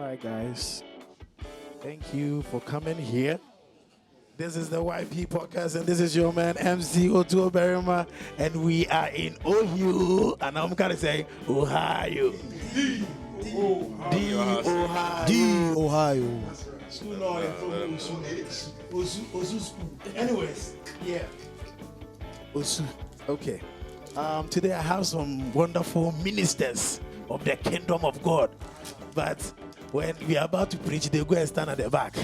right, guys. Thank you for coming here. This is the YP podcast, and this is your man MC Otuo Berima, and we are in Ohio, and I'm gonna say Ohio. D Ohio. D Ohio. Anyways, yeah. Osu. Okay. Today I have some wonderful ministers of the kingdom of God, but when we are about to preach, they go and stand at the back.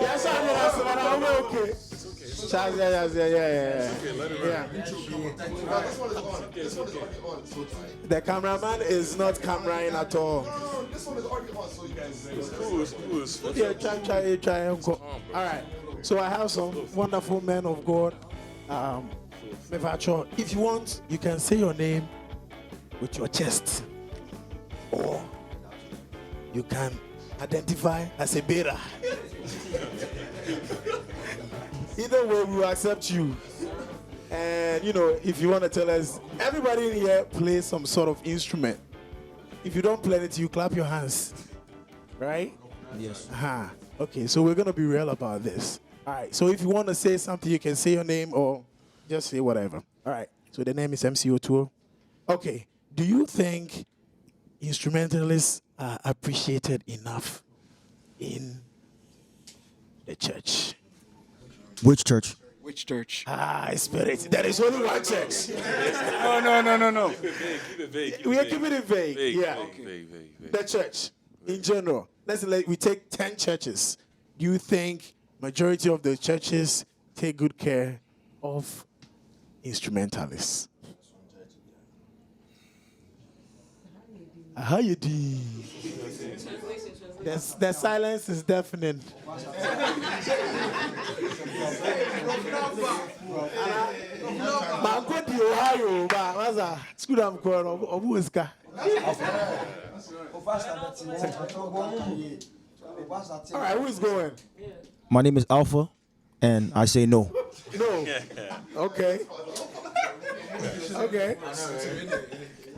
Yes, I'm okay. The cameraman is not cameraing at all. This one is already on, so you guys. Yeah, try and go. All right. So I have some wonderful men of God. If you want, you can say your name with your chest, or you can identify as a bearer. Either way, we will accept you. And if you want to tell us, everybody in here plays some sort of instrument. If you don't play it, you clap your hands, right? Yes. Okay, so we're gonna be real about this. All right. So if you want to say something, you can say your name or just say whatever. All right. So the name is MCO Tour. Okay. Do you think instrumentalists are appreciated enough in the church? Which church? Which church? Spirit. There is only one church. No. Keep it vague. We are keeping it vague. Yeah. Vague. The church in general. We take 10 churches. Do you think majority of the churches take good care of instrumentalists? How you do? The silence is deafening. Mango di Ohio, ba maza school am ko obu eska. All right, who is going? My name is Alpha, and I say no. No. Okay. Okay.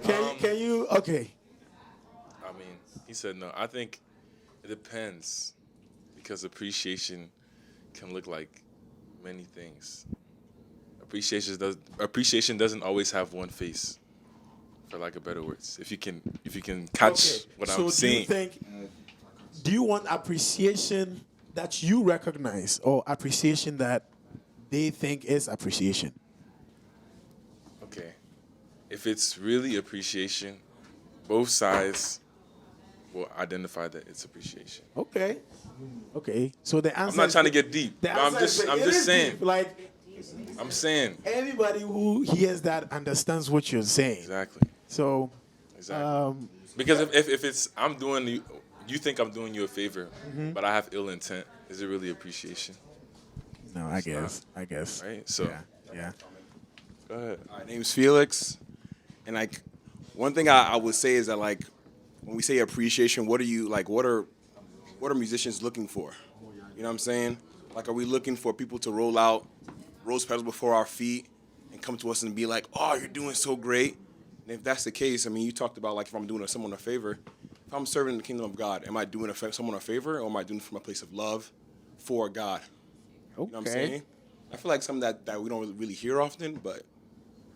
Can you? Okay. I mean, he said no. I think it depends because appreciation can look like many things. Appreciation doesn't always have one face, for lack of better words. If you can catch what I'm saying. Do you want appreciation that you recognize, or appreciation that they think is appreciation? Okay. If it's really appreciation, both sides will identify that it's appreciation. Okay. So the answer. I'm not trying to get deep. The But I'm answer just is saying. deep. Like I'm saying. anybody who hears that understands what you're saying. Exactly. So. Exactly. Because if it's you think I'm doing you a favor, but I have ill intent, is it really appreciation? No, I guess. Right? So Yeah. go ahead. My name's Felix, and one thing I would say is that when we say appreciation, what are musicians looking for? You know what I'm saying? Are we looking for people to roll out rose petals before our feet and come to us and be like, "Oh, you're doing so great"? And if that's the case, I mean, you talked about if I'm doing someone a favor. If I'm serving in the kingdom of God, am I doing someone a favor, or am I doing it from a place of love for God? Okay. You know what I'm saying? I feel like something that we don't really hear often, but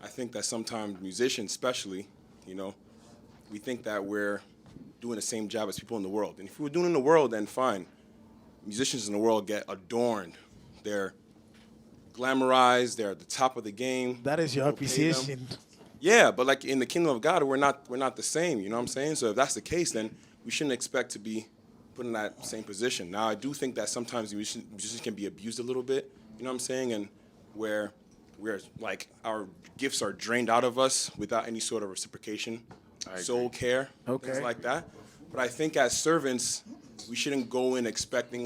I think that sometimes musicians especially, we think that we're doing the same job as people in the world. And if we were doing it in the world, then fine. Musicians in the world get adorned. They're glamorized. They're at the top of the game. That is your People pay them. appreciation. Yeah, but in the kingdom of God, we're not the same. You know what I'm saying? So if that's the case, then we shouldn't expect to be put in that same position. Now, I do think that sometimes musicians can be abused a little bit. You know what I'm saying? And where our gifts are drained out of us without any sort of reciprocation, soul care, things like that. But I think as servants, we shouldn't go in expecting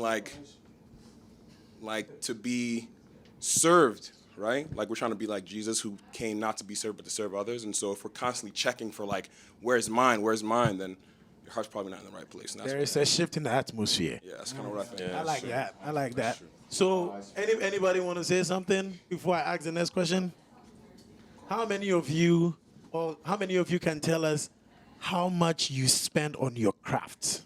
to be served. Right? We're trying to be like Jesus, who came not to be served, but to serve others. And so if we're constantly checking for where's mine, then your heart's probably not in the right place. And There is a shift in the atmosphere. Yeah, that's kind of what I think. Yeah. I like that. So, anybody want to say something before I ask the next question? how many of you can tell us how much you spend on your craft?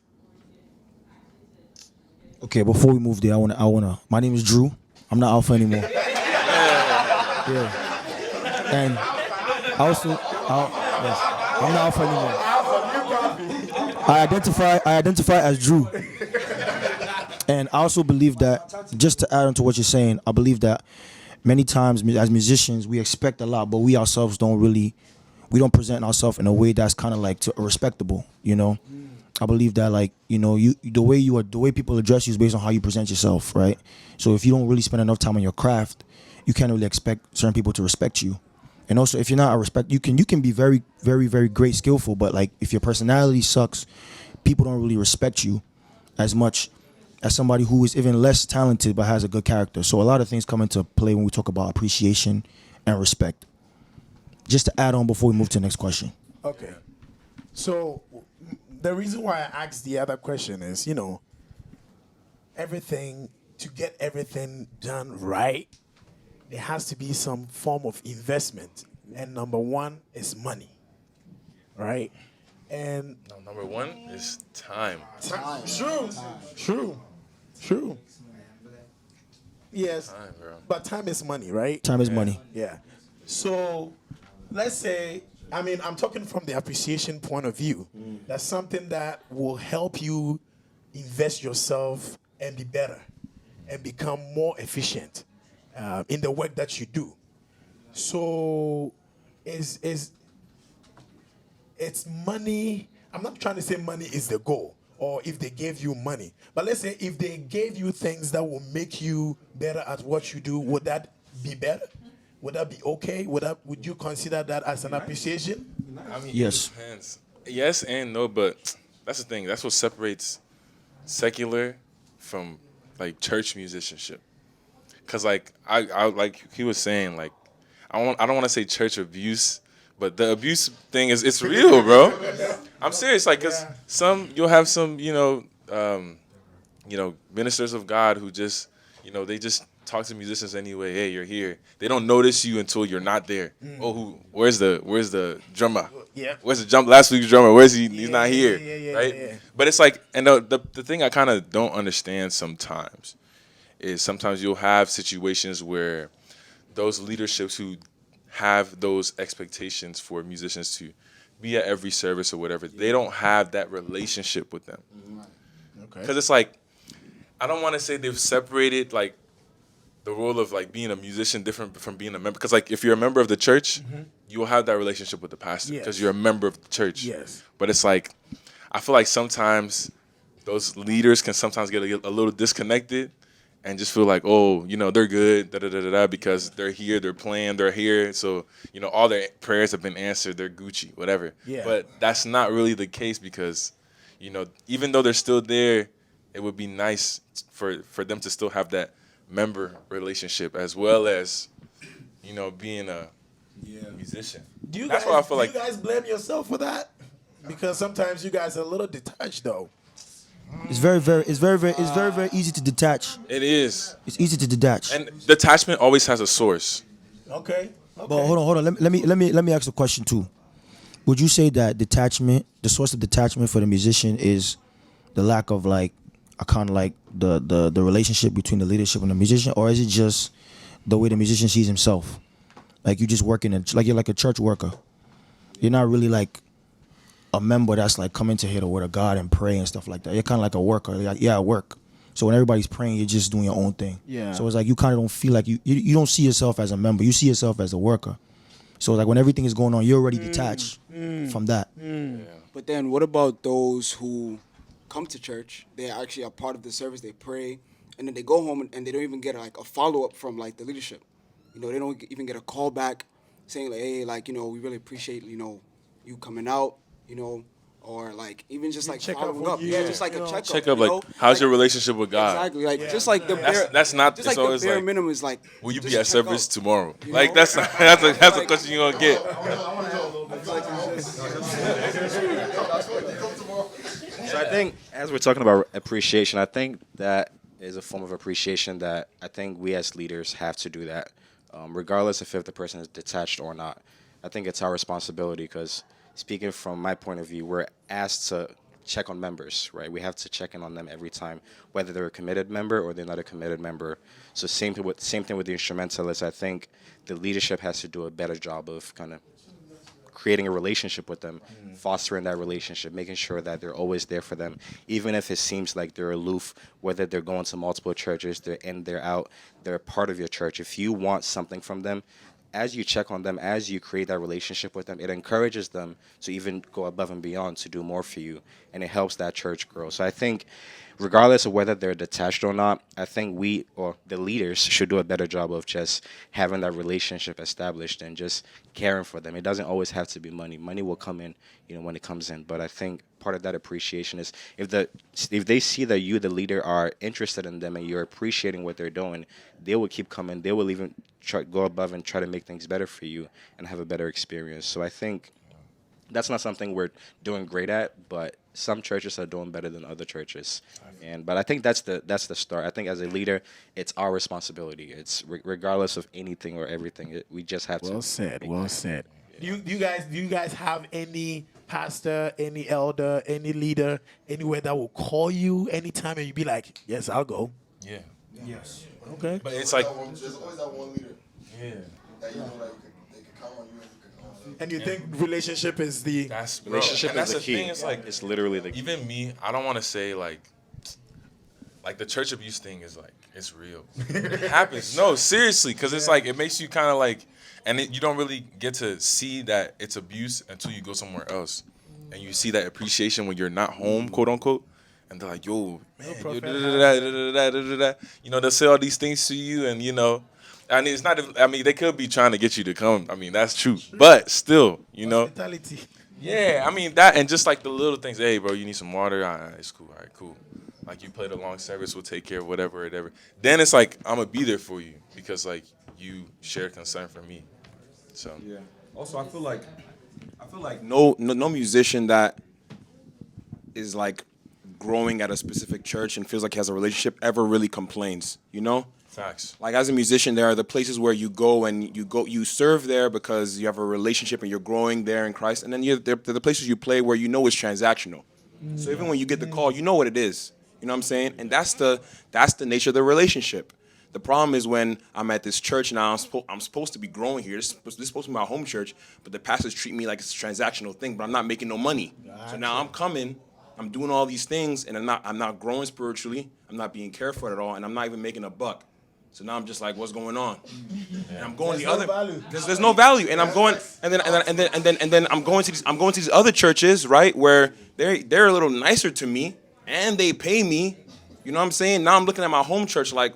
Okay, before we move there, I wanna. My name is Drew. I'm not Alpha anymore. Yeah. And yes, I'm not Alpha anymore. I identify as Drew. And I also believe that, just to add on to what you're saying, I believe that many times as musicians we expect a lot, but we ourselves we don't present ourselves in a way that's kind of like respectable, you know. I believe that, like, you know, the way people address you is based on how you present yourself, right? So if you don't really spend enough time on your craft, you can't really expect certain people to respect you. And also, if you're not you can be very, very, very great, skillful, but like if your personality sucks, people don't really respect you as much as somebody who is even less talented but has a good character. So a lot of things come into play when we talk about appreciation and respect. Just to add on before we move to the next question. Okay. So the reason why I asked the other question is, you know, to get everything done right, there has to be some form of investment. And number one is money, right? And No, number one is time. True. Yes, Time, bro. but time is money, right? Time is money. Yeah. So let's say, I mean, I'm talking from the appreciation point of view. That's something that will help you invest yourself and be better and become more efficient in the work that you do. So it's money. I'm not trying to say money is the goal, or if they gave you money. But let's say if they gave you things that will make you better at what you do, would that be better? Would that be okay? Would you consider that as an appreciation? I mean, Yes. It depends. Yes and no, but that's the thing. That's what separates secular from like church musicianship. Cause like I like he was saying, like I don't want to say church abuse, but the abuse thing it's real, bro. I'm serious, like, cause you'll have some ministers of God who just they just talk to musicians anyway. Hey, you're here. They don't notice you until you're not there. Oh, where's the drummer? Yeah. Where's the last week's drummer? Where's he? He's not here, right? Yeah. But it's like, and the thing I kind of don't understand sometimes is sometimes you'll have situations where those leaderships who have those expectations for musicians to be at every service or whatever, they don't have that relationship with them. Okay. Because it's like, I don't want to say they've separated like the role of like being a musician different from being a member. Because like if you're a member of the church, you will have that relationship with the pastor because Yes. you're a member of the church. Yes. But it's like, I feel like sometimes those leaders can sometimes get a little disconnected and just feel like, oh, they're good, because they're here, they're playing, they're here. So, all their prayers have been answered, they're Gucci, whatever. Yeah. But that's not really the case because, even though they're still there, it would be nice for them to still have that member relationship as well as, being a musician. That's why I feel like you guys blame yourself for that? Because sometimes you guys are a little detached, though. It's very, very easy to detach. it is. It's easy to detach. And detachment always has a source. Okay. But hold on. Let me ask a question too. Would you say that the source of detachment for the musician is the lack of like a kind of like the relationship between the leadership and the musician, or is it just the way the musician sees himself? Like you just working like you're like a church worker. You're not really like a member that's like coming to hear the word of God and pray and stuff like that. You're kind of like a worker. Like, yeah, I work. So when everybody's praying, you're just doing your own thing. Yeah. So it's like you kind of don't feel like you don't see yourself as a member. You see yourself as a worker. So like when everything is going on, you're already detached from that. But then what about those who come to church, they're actually a part of the service, they pray, and then they go home and they don't even get like a follow-up from like the leadership. They don't even get a call back saying like, hey, like, we really appreciate, you coming out, or like even just like check up following on up. you, Yeah, just like a checkup. Check up, like, how's your relationship with God? Exactly, like just like the bare, That's not. just It's like the always bare like, minimum is like. will you just be at check service out. tomorrow? You Like know? that's a question you're gonna get. So I think as we're talking about appreciation, I think that is a form of appreciation that I think we as leaders have to do that. regardless of if the person is detached or not. I think it's our responsibility because, speaking from my point of view, we're asked to check on members, right? We have to check in on them every time, whether they're a committed member or they're not a committed member. So same thing with the instrumentalists. I think the leadership has to do a better job of kind of creating a relationship with them, fostering that relationship, making sure that they're always there for them, even if it seems like they're aloof, whether they're going to multiple churches, they're in, they're out, they're a part of your church. If you want something from them, as you check on them, as you create that relationship with them, it encourages them to even go above and beyond to do more for you, and it helps that church grow. So I think regardless of whether they're detached or not, I think we or the leaders should do a better job of just having that relationship established and just caring for them. It doesn't always have to be money. Money will come in, when it comes in. But I think part of that appreciation is if they see that you, the leader, are interested in them and you're appreciating what they're doing, they will keep coming. They will even go above and try to make things better for you and have a better experience. So I think that's not something we're doing great at, but some churches are doing better than other churches. But I think that's the start. I think as a leader, it's our responsibility. It's regardless of anything or everything. We just have to. Well said. Well said. Do you guys have any pastor, any elder, any leader, anywhere that will call you anytime and you be like, yes, I'll go? Yeah. Yes. Okay. But it's like, There's always that one leader yeah. that you know that they can count on you and you can count on them. And you think relationship is the That's Relationship and is that's the key. thing. It's like It's literally the key. even me. I don't want to say like the church abuse thing is like it's real. It happens. No, seriously, because it's like it makes you kind of like, and you don't really get to see that it's abuse until you go somewhere else, and you see that appreciation when you're not home, quote unquote. And they're like, yo, man, yo, da-da-da-da-da-da-da-da-da. They'll say all these things to you, and and it's not. I mean, they could be trying to get you to come. I mean, that's true, but still, hospitality. yeah. I mean that, and just like the little things. Hey, bro, you need some water? All right, it's cool. All right, cool. Like you played a long service, we'll take care of whatever. Then it's like I'm gonna be there for you because like you share concern for me. So Yeah. Also, I feel like no musician that is like growing at a specific church and feels like he has a relationship ever really complains. facts. Like as a musician, there are the places where you go and you serve there because you have a relationship and you're growing there in Christ. And then there are the places you play where it's transactional. So even when you get the call, you know what it is. You know what I'm saying? And that's the nature of the relationship. The problem is when I'm at this church now, I'm supposed to be growing here. This is supposed to be my home church, but the pastors treat me like it's a transactional thing. But I'm not making no money. So now I'm coming. I'm doing all these things, and I'm not growing spiritually. I'm not being cared for at all, and I'm not even making a buck. So now I'm just like, what's going on? And I'm going there's no value, and I'm going, and then I'm going to these other churches, right, where they're a little nicer to me, and they pay me. You know what I'm saying? Now I'm looking at my home church like,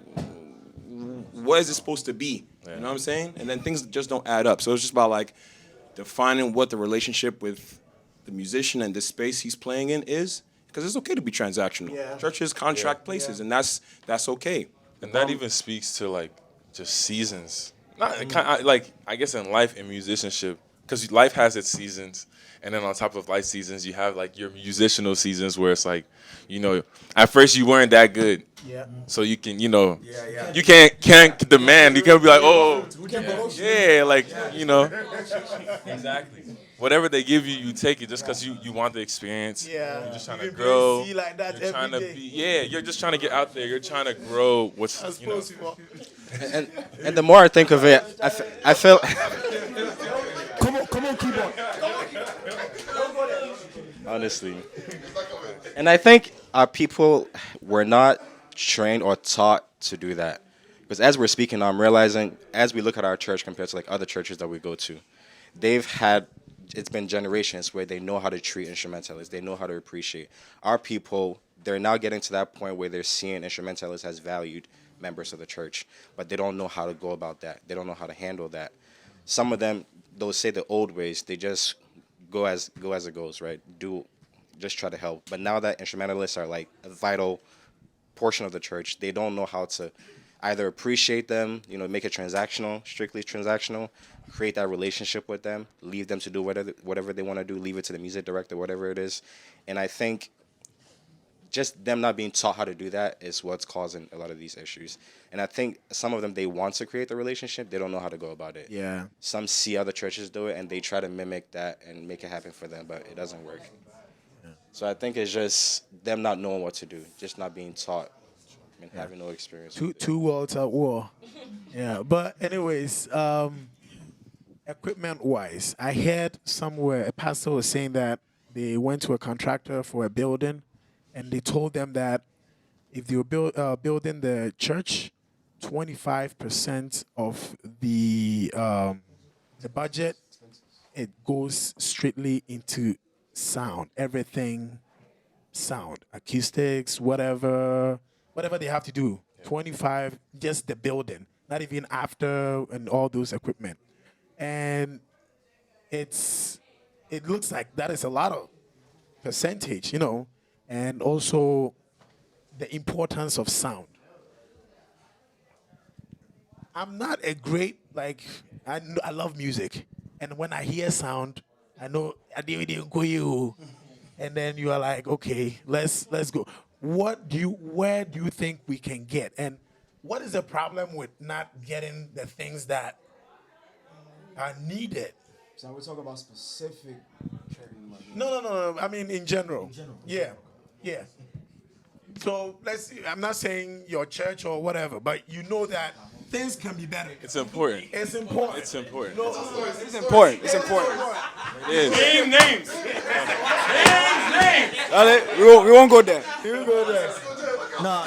what is it supposed to be? You know what I'm saying? And then things just don't add up. So it's just about like defining what the relationship with the musician and the space he's playing in is, because it's okay to be transactional. Yeah. Churches contract places, and that's okay. And that even speaks to like just seasons. Like I guess in life and musicianship, because life has its seasons, and then on top of life seasons, you have like your musical seasons where it's like, at first you weren't that good, Yeah. so you can, you can't demand. You can't be like, oh, yeah, like exactly. Whatever they give you, you take it just because you want the experience. Yeah. You're just trying You to can grow. see like that You're trying to every be, day. you're just trying to get out there. You're trying to grow what's, I suppose you want. And the more I think of it, I feel. Come on, keyboard. Honestly. And I think our people were not trained or taught to do that. Because as we're speaking, I'm realizing, as we look at our church compared to like other churches that we go to, it's been generations where they know how to treat instrumentalists. They know how to appreciate. Our people, they're now getting to that point where they're seeing instrumentalists as valued members of the church, but they don't know how to go about that. They don't know how to handle that. Some of them, they'll say the old ways, they just go as it goes, right? Just try to help. But now that instrumentalists are like a vital portion of the church, they don't know how to either appreciate them, make it strictly transactional, create that relationship with them, leave them to do whatever they want to do, leave it to the music director, whatever it is. And I think just them not being taught how to do that is what's causing a lot of these issues. And I think some of them, they want to create the relationship, they don't know how to go about it. Yeah. Some see other churches do it and they try to mimic that and make it happen for them, but it doesn't work. So I think it's just them not knowing what to do, just not being taught and having no experience. Two worlds at war. Yeah, but anyways, equipment wise, I heard somewhere a pastor was saying that they went to a contractor for a building, and they told them that if they were building the church, 25% of the budget, it goes strictly into sound, everything, sound, acoustics, whatever they have to do. 25, just the building, not even after and all those equipment. And it looks like that is a lot of percentage, and also the importance of sound. I'm not a great, I love music, and when I hear sound, I know I didn't go you, and then you are like, okay, let's go. Where do you think we can get, and what is the problem with not getting the things that are needed? So we're talking about specific. No. I mean, in general. Yeah. So let's see. I'm not saying your church or whatever, but you know that things can be better. It's important. It's important. It's important. No, It's important. It's important. It is. Name names. We won't go there. You go there. No.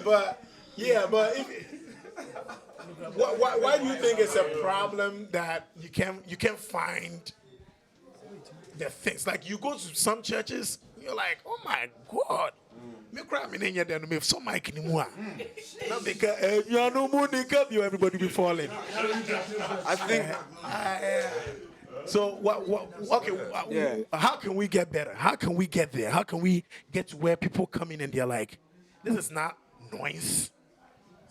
But why do you think it's a problem that you can't find the things? Like you go to some churches, you're like, oh my God. Me cry me nenya there no me so mic anymore. Now because you are no more everybody be falling. I think. So how can we get better? How can we get there? How can we get to where people come in and they're like, this is not noise.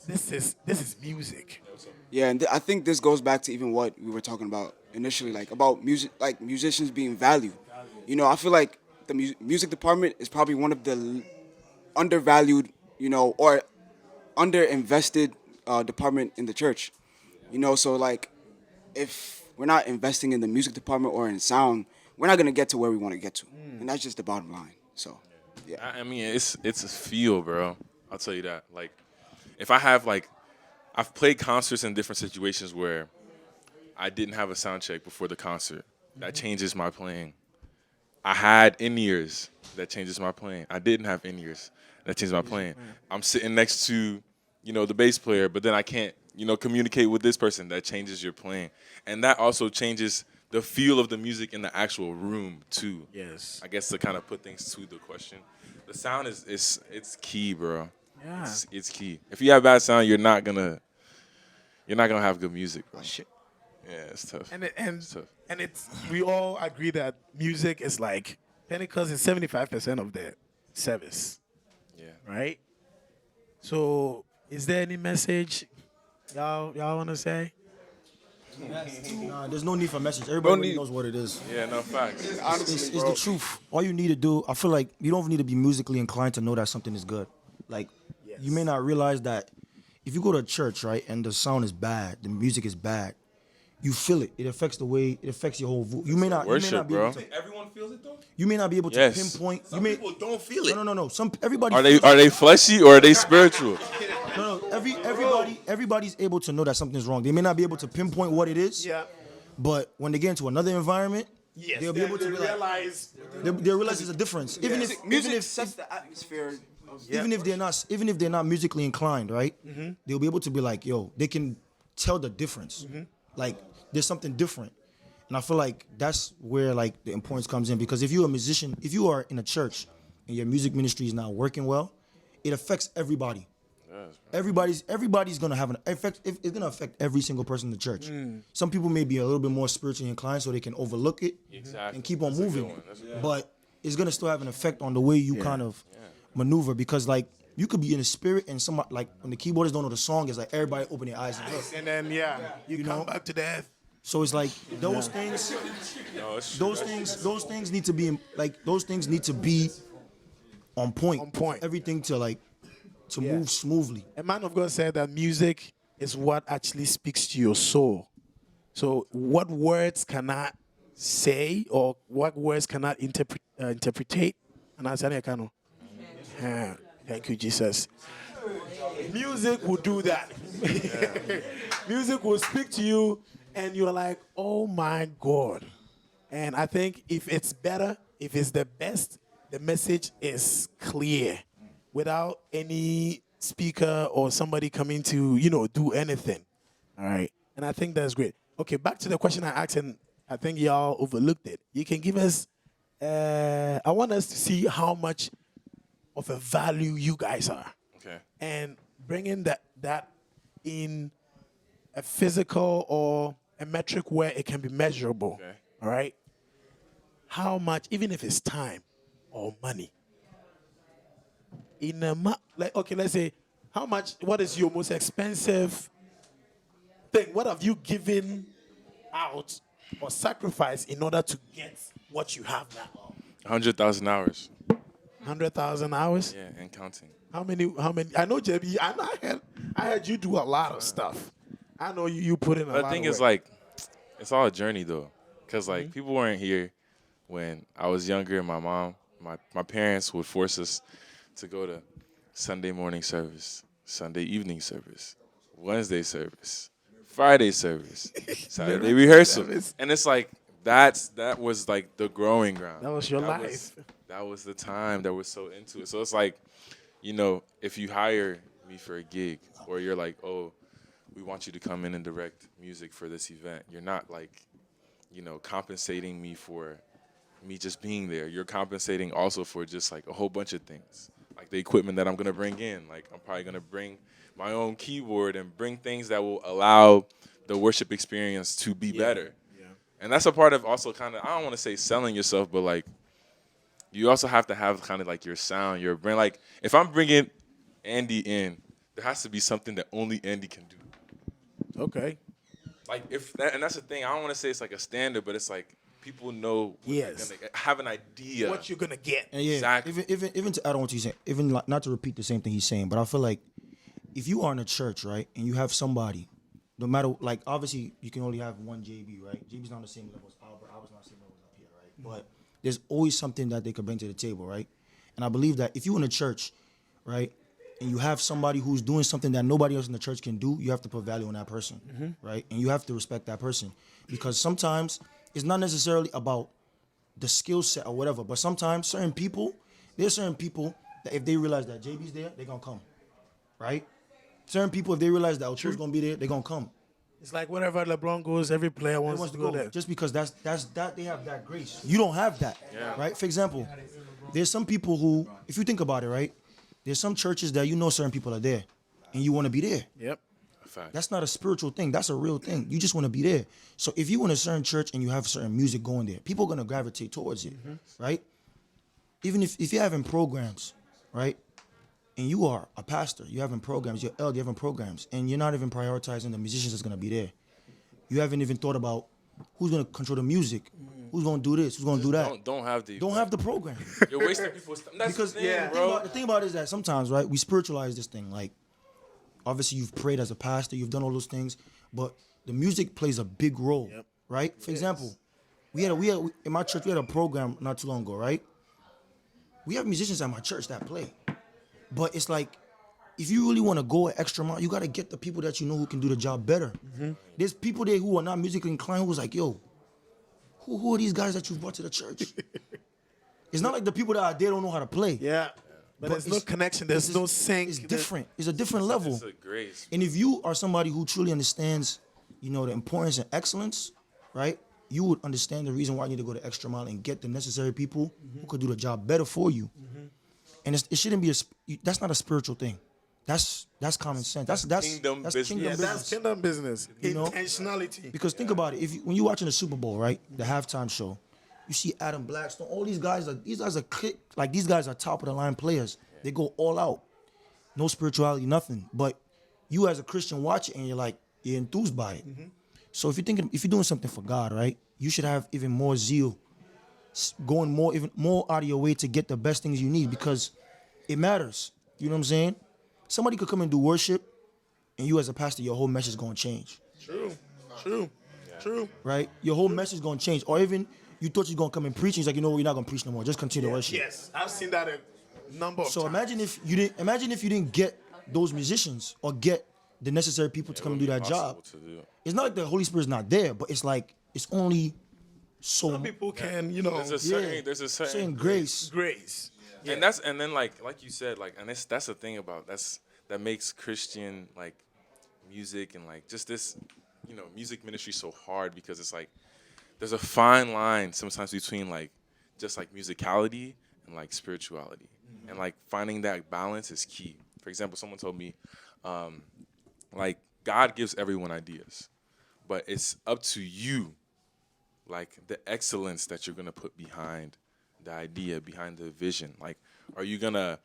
This is music. Yeah, and I think this goes back to even what we were talking about initially, like about music, like musicians being valued. I feel like the music department is probably one of the undervalued, or underinvested department in the church. So like, if we're not investing in the music department or in sound, we're not gonna get to where we want to get to, and that's just the bottom line. So, yeah. I mean, it's a feel, bro. I'll tell you that. Like, if I have I've played concerts in different situations where I didn't have a sound check before the concert. That changes my playing. I had in-ears. That changes my playing. I didn't have in-ears. That changes my playing. I'm sitting next to, the bass player, but then I can't, communicate with this person. That changes your playing. And that also changes the feel of the music in the actual room, too. Yes. I guess to kind of put things to the question. The sound it's key, bro. Yeah. It's key. If you have bad sound, you're not gonna have good music, bro. Shit. Yeah, it's tough. And it's we all agree that music is like Pentecost is 75% of the service. Yeah. Right? So is there any message y'all wanna say? Nah, there's no need for message. Everybody already knows what it is. Yeah, no facts. It's the truth. All you need to do, I feel like you don't need to be musically inclined to know that something is good. Like, you may not realize that if you go to a church, right, and the sound is bad, the music is bad, you feel it. It affects the way, it affects your whole You may not Worship, be bro. able to, Everyone feels it though. you may not be able to Yes. pinpoint. Some people don't feel it. No. Everybody. Are they fleshy or are they spiritual? No. Everybody's able to know that something's wrong. They may not be able to pinpoint what it is. Yeah. But when they get into another environment, Yes. they'll be able to realize. They realize there's a difference. Music sets the atmosphere. Even if they're not musically inclined, right? They'll be able to be like, yo, they can tell the difference. Like there's something different. And I feel like that's where like the importance comes in, because if you're a musician, if you are in a church and your music ministry is not working well, it affects everybody. Everybody's gonna have an effect. It's gonna affect every single person in the church. Some people may be a little bit more spiritually inclined, so they can overlook it and keep on moving. But it's gonna still have an effect on the way you kind of maneuver, because like You could be in the spirit and somebody like when the keyboardists don't know the song, it's like everybody open their eyes and look. And then you come know? back to the earth. So it's like those things, No, it's true. those things need to be those things need to be on point. On point. Everything to move smoothly. A man of God said that music is what actually speaks to your soul. So what words cannot say or what words cannot interpretate? And I said, thank you, Jesus. Music will do that. Music will speak to you, and you're like, oh my God. And I think if it's better, if it's the best, the message is clear without any speaker or somebody coming to, do anything. All right. And I think that's great. Okay, back to the question I asked, and I think y'all overlooked it. You can give us, I want us to see how much of a value you guys are. Okay. And bringing that in a physical or a metric where it can be measurable. Okay. All right. How much, even if it's time or money, in a let's say, how much? What is your most expensive thing? What have you given out or sacrificed in order to get what you have now? 100,000 hours. 100,000 hours. Yeah, and counting. How many? I know, JB. I heard you do a lot of stuff. I know you put in a lot. The thing of is, work. it's all a journey though, because people weren't here when I was younger. My parents would force us to go to Sunday morning service, Sunday evening service, Wednesday service, Friday service, Saturday rehearsal, and it's like that was like the growing ground. That was your life. That was the time that was so into it. So it's like, if you hire me for a gig, or you're like, oh, we want you to come in and direct music for this event, you're not compensating me for me just being there. You're compensating also for just like a whole bunch of things, like the equipment that I'm gonna bring in. Like I'm probably gonna bring my own keyboard and bring things that will allow the worship experience to be better. Yeah. And that's a part of also kind of, I don't want to say selling yourself, but like you also have to have kind of like your sound, your brand. Like if I'm bringing Andy in, there has to be something that only Andy can do. Okay. Like and that's the thing. I don't want to say it's like a standard, but it's like people know what they're gonna have an idea what you're gonna get. And yeah, exactly. Even to add on what he's saying, even like, not to repeat the same thing he's saying, but I feel like if you are in a church, right, and you have somebody, no matter, like, obviously you can only have one JB, right? JB's not on the same level as Albert. Albert's not on the same level as up here, right? But there's always something that they could bring to the table, right? And I believe that if you're in a church, right, and you have somebody who's doing something that nobody else in the church can do, you have to put value on that person, right? And you have to respect that person, because sometimes it's not necessarily about the skill set or whatever, but sometimes there's certain people that if they realize that JB's there, they're gonna come, right? Certain people, if they realize that Ocho's gonna be there, they're gonna come. It's like wherever LeBron goes, every player wants to go there. Just because that's they have that grace. You don't have that, right? For example, there's some people who, if you think about it, right, there's some churches that certain people are there, and you want to be there. Yep. That's not a spiritual thing. That's a real thing. You just want to be there. So if you're in a certain church and you have certain music going there, people are gonna gravitate towards it, right? Even if you're having programs, right? And you are a pastor, you're having programs, you're elder, you're having programs, and you're not even prioritizing the musicians that's gonna be there. You haven't even thought about who's gonna control the music, who's gonna do this, who's gonna do that. Don't have the program. You're wasting people's time. That's Because the thing, bro. the thing about it is that sometimes, right, we spiritualize this thing. Like, obviously you've prayed as a pastor, you've done all those things, but the music plays a big role, right? For example, we had in my church we had a program not too long ago, right? We have musicians at my church that play. But it's like, if you really want to go an extra mile, you got to get the people that you know who can do the job better. There's people there who are not musically inclined who was like, yo, who are these guys that you brought to the church? It's not like the people that are there don't know how to play. Yeah. But there's no connection. There's no sync. It's different. It's a different level. It's a grace. And if you are somebody who truly understands, the importance and excellence, right, you would understand the reason why you need to go the extra mile and get the necessary people who could do the job better for you. And it shouldn't be that's not a spiritual thing. That's common sense. That's kingdom business. Kingdom Yeah, that's kingdom business. Intentionality. Because think about it. When you're watching the Super Bowl, right, the halftime show, you see Adam Blackstone. All these guys are top of the line players. They go all out. no spirituality, nothing. But you as a Christian watch it and you're enthused by it. So if you're doing something for God, right, you should have even more zeal, going even more out of your way to get the best things you need because it matters. You know what I'm saying? Somebody could come and do worship, and you as a pastor, your whole message is gonna change. True. Right? Your whole message is gonna change. Or even you thought you're gonna come and preach, and he's like, you know what, you're not gonna preach no more. Just continue to worship. Yes, I've seen that a number of So times. imagine if you didn't get those musicians or get the necessary people to come and do that job. Impossible to do. It's not like the Holy Spirit's not there, but it's like it's only so Some people can, There's a certain saying grace. grace. And then like you said, like, and that's the thing about that makes Christian like music and like just this, music ministry so hard because it's like there's a fine line sometimes between like just like musicality and like spirituality, and like finding that balance is key. For example, someone told me, like God gives everyone ideas, but it's up to you, like the excellence that you're gonna put behind the idea, behind the vision. Like, are you gonna,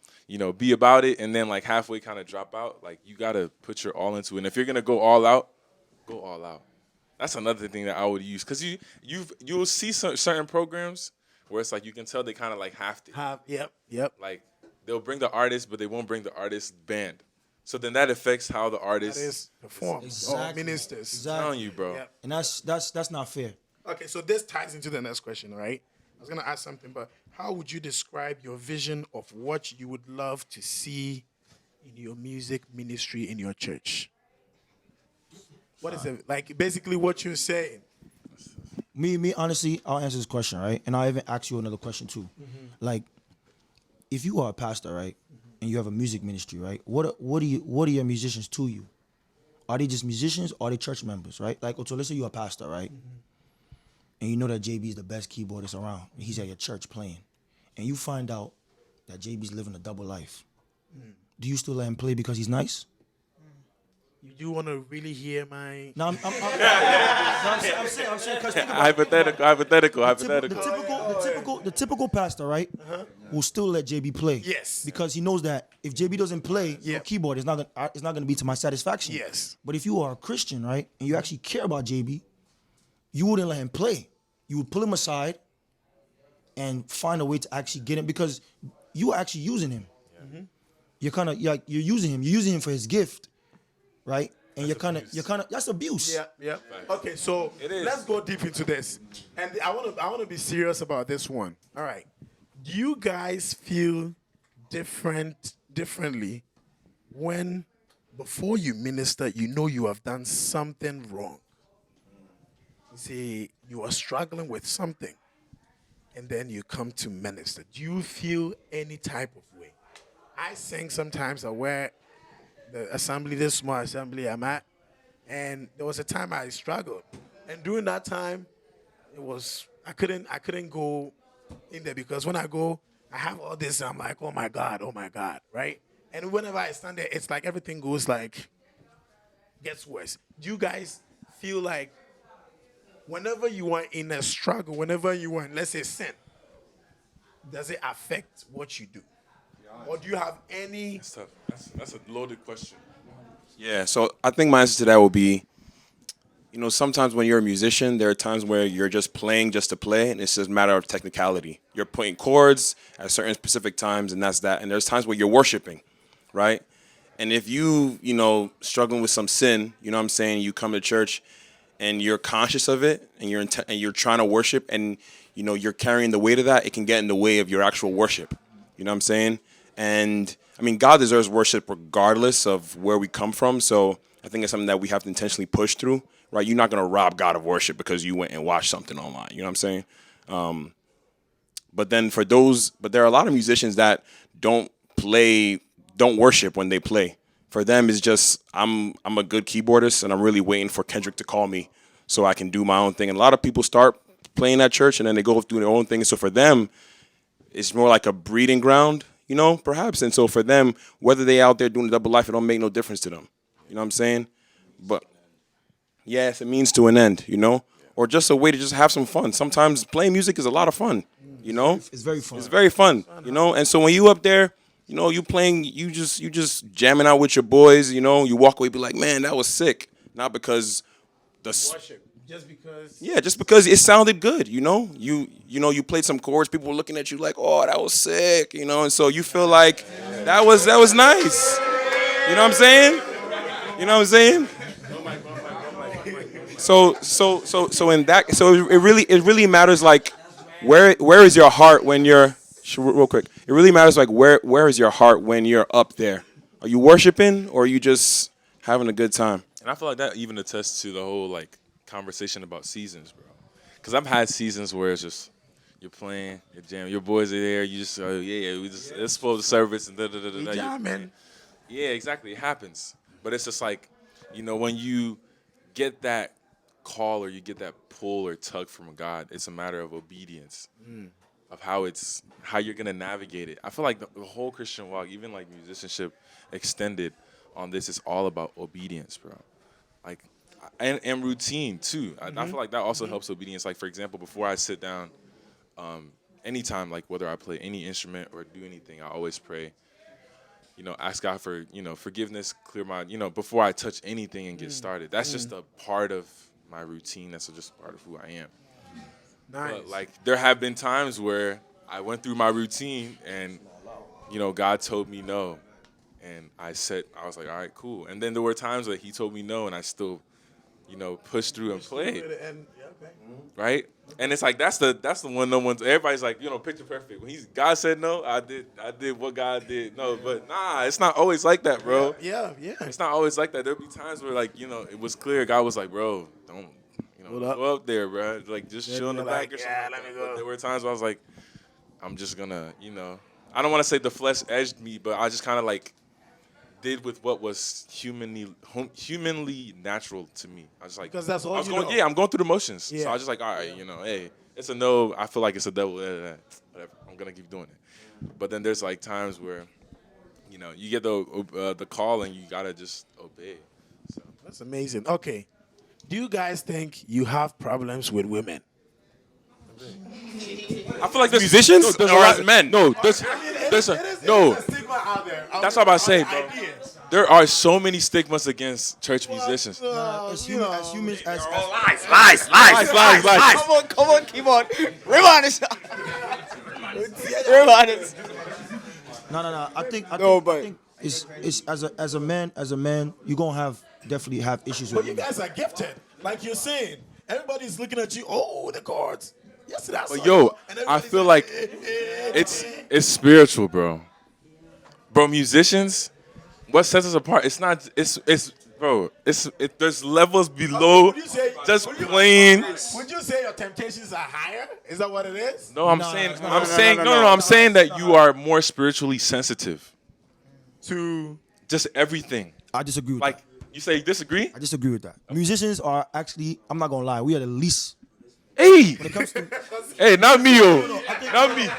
be about it and then like halfway kind of drop out? Like, you gotta put your all into it. And if you're gonna go all out, go all out. That's another thing that I would use, cause you'll see certain programs where it's like you can tell they kind of like have to. Yep. Like they'll bring the artist, but they won't bring the artist band. So then that affects how the That artist. is performed. Exactly. Or ministers. I'm telling you, bro. Yeah. And that's not fair. Okay, so this ties into the next question, right? I was gonna ask something, but how would you describe your vision of what you would love to see in your music ministry in your church? What is it like? Basically, what you're saying. Me, honestly, I'll answer this question, right? And I'll even ask you another question too. Like, if you are a pastor, right, and you have a music ministry, right, what are your musicians to you? Are they just musicians or are they church members, right? Like, so let's say you're a pastor, right? And you know that JB is the best keyboardist around. And he's at your church playing. And you find out that JB's living a double life. Do you still let him play because he's nice? You do want to really hear my? No, I'm saying, because think about Hypothetical. the typical pastor, right, will still let JB play. Yes. Because he knows that if JB doesn't play your keyboard, it's not gonna be to my satisfaction. Yes. But if you are a Christian, right, and you actually care about JB, you wouldn't let him play. You would pull him aside and find a way to actually get him because you are actually using him. You're using him. You're using him for his gift, right? And that's abuse. Yeah. Okay, so let's go deep into this, and I want to be serious about this one. All right, do you guys feel differently when before you minister, you know you have done something wrong? You see, you are struggling with something, and then you come to minister. Do you feel any type of way? I sing sometimes where the assembly, this small assembly I'm at, and there was a time I struggled, and during that time, I couldn't go in there because when I go, I have all this, and I'm like, oh my God, right? And whenever I stand there, it's like everything gets worse. Do you guys feel like whenever you are in a struggle, whenever you are in, let's say, sin, does it affect what you do? Or do you have any? That's tough. That's a loaded question. Yeah, so I think my answer to that will be, sometimes when you're a musician, there are times where you're just playing just to play, and it's just a matter of technicality. You're playing chords at certain specific times, and that's that. And there's times where you're worshiping, right? And if struggling with some sin, you know what I'm saying, you come to church and you're conscious of it, and you're trying to worship, and you're carrying the weight of that, it can get in the way of your actual worship. You know what I'm saying? And I mean, God deserves worship regardless of where we come from. So I think it's something that we have to intentionally push through, right? You're not going to rob God of worship because you went and watched something online. You know what I'm saying? But there are a lot of musicians that don't worship when they play. For them, it's just, I'm a good keyboardist and I'm really waiting for Kendrick to call me so I can do my own thing. And a lot of people start playing at church and then they go do their own thing. So for them, it's more like a breeding ground, perhaps. And so for them, whether they out there doing a double life, it don't make no difference to them. You know what I'm saying? But yes, it means to an end, or just a way to just have some fun. Sometimes playing music is a lot of fun, It's very fun. It's very fun, And so when you up there, you know, you playing, you just jamming out with your boys. You know, you walk away, be like, man, that was sick. Not because Worship. Just because. yeah, just because it sounded good. You know, you played some chords. People were looking at you like, oh, that was sick. You know, and so you feel like that was nice. You know what I'm saying? You know what I'm saying? So in that, so it really matters like where is your heart when you're real quick. It really matters like where is your heart when you're up there? Are you worshiping or are you just having a good time? And I feel like that even attests to the whole like conversation about seasons, bro. Because I've had seasons where it's just you're playing, you're jamming, your boys are there, you just we just let's suppose the service and da da da da. Jamming. Yeah, exactly. It happens, but it's just like, you know, when you get that call or you get that pull or tug from God, it's a matter of obedience, of how you're gonna navigate it. I feel like the whole Christian walk, even like musicianship extended on this, is all about obedience, bro. Like, and routine too. I feel like that also helps obedience. Like, for example, before I sit down, anytime, like whether I play any instrument or do anything, I always pray. You know, ask God for, you know, forgiveness, clear my, you know, before I touch anything and get started. That's just a part of my routine. That's just part of who I am. Nice. But like, there have been times where I went through my routine and, you know, God told me no. And I was like, all right, cool. And then there were times that he told me no and I still, you know, pushed through and played. Right? And it's like that's the one no one's, everybody's like, you know, picture perfect. When God said no, I did what God did. No, but nah, it's not always like that, bro. Yeah. It's not always like that. There'll be times where, like, you know, it was clear. God was like, bro, don't, you know, go up there, bro. Like, just chill in the back or something. Yeah, let me go. But there were times where I was like, I'm just gonna, you know, I don't want to say the flesh edged me, but I just kind of like did with what was humanly natural to me. I was like, Because that's all I was you going, know. yeah, I'm going through the motions. Yeah. So I was just like, all right, you know, hey, it's a no. I feel like it's a double. Whatever. I'm gonna keep doing it. But then there's like times where, you know, you get the call and you gotta just obey. So That's amazing. Okay. Do you guys think you have problems with women? I feel like there's musicians there's or a lot, as men? No, there's no. Stigma out there. That's what I'm about to say, bro. There are so many stigmas against church musicians. As humans, as Lies. Come on, keep on. Remind us. Remind us. no. I think it's as a man, you're gonna definitely have issues with But you women. guys are gifted. Like you're saying. Everybody's looking at you. Oh, the chords. Yes, that's But yo, I feel like it's spiritual, bro. Bro, musicians, what sets us apart? It's not. It's bro. There's levels below Would you say- just would you- plain. Would you say your temptations are higher? Is that what it is? No, I'm saying that you are more spiritually sensitive To just everything. I disagree with Like, that. you say you disagree? I disagree with that. Musicians are actually, I'm not gonna lie, we are the least. Hey, When it comes to, hey, not me, yo, not me.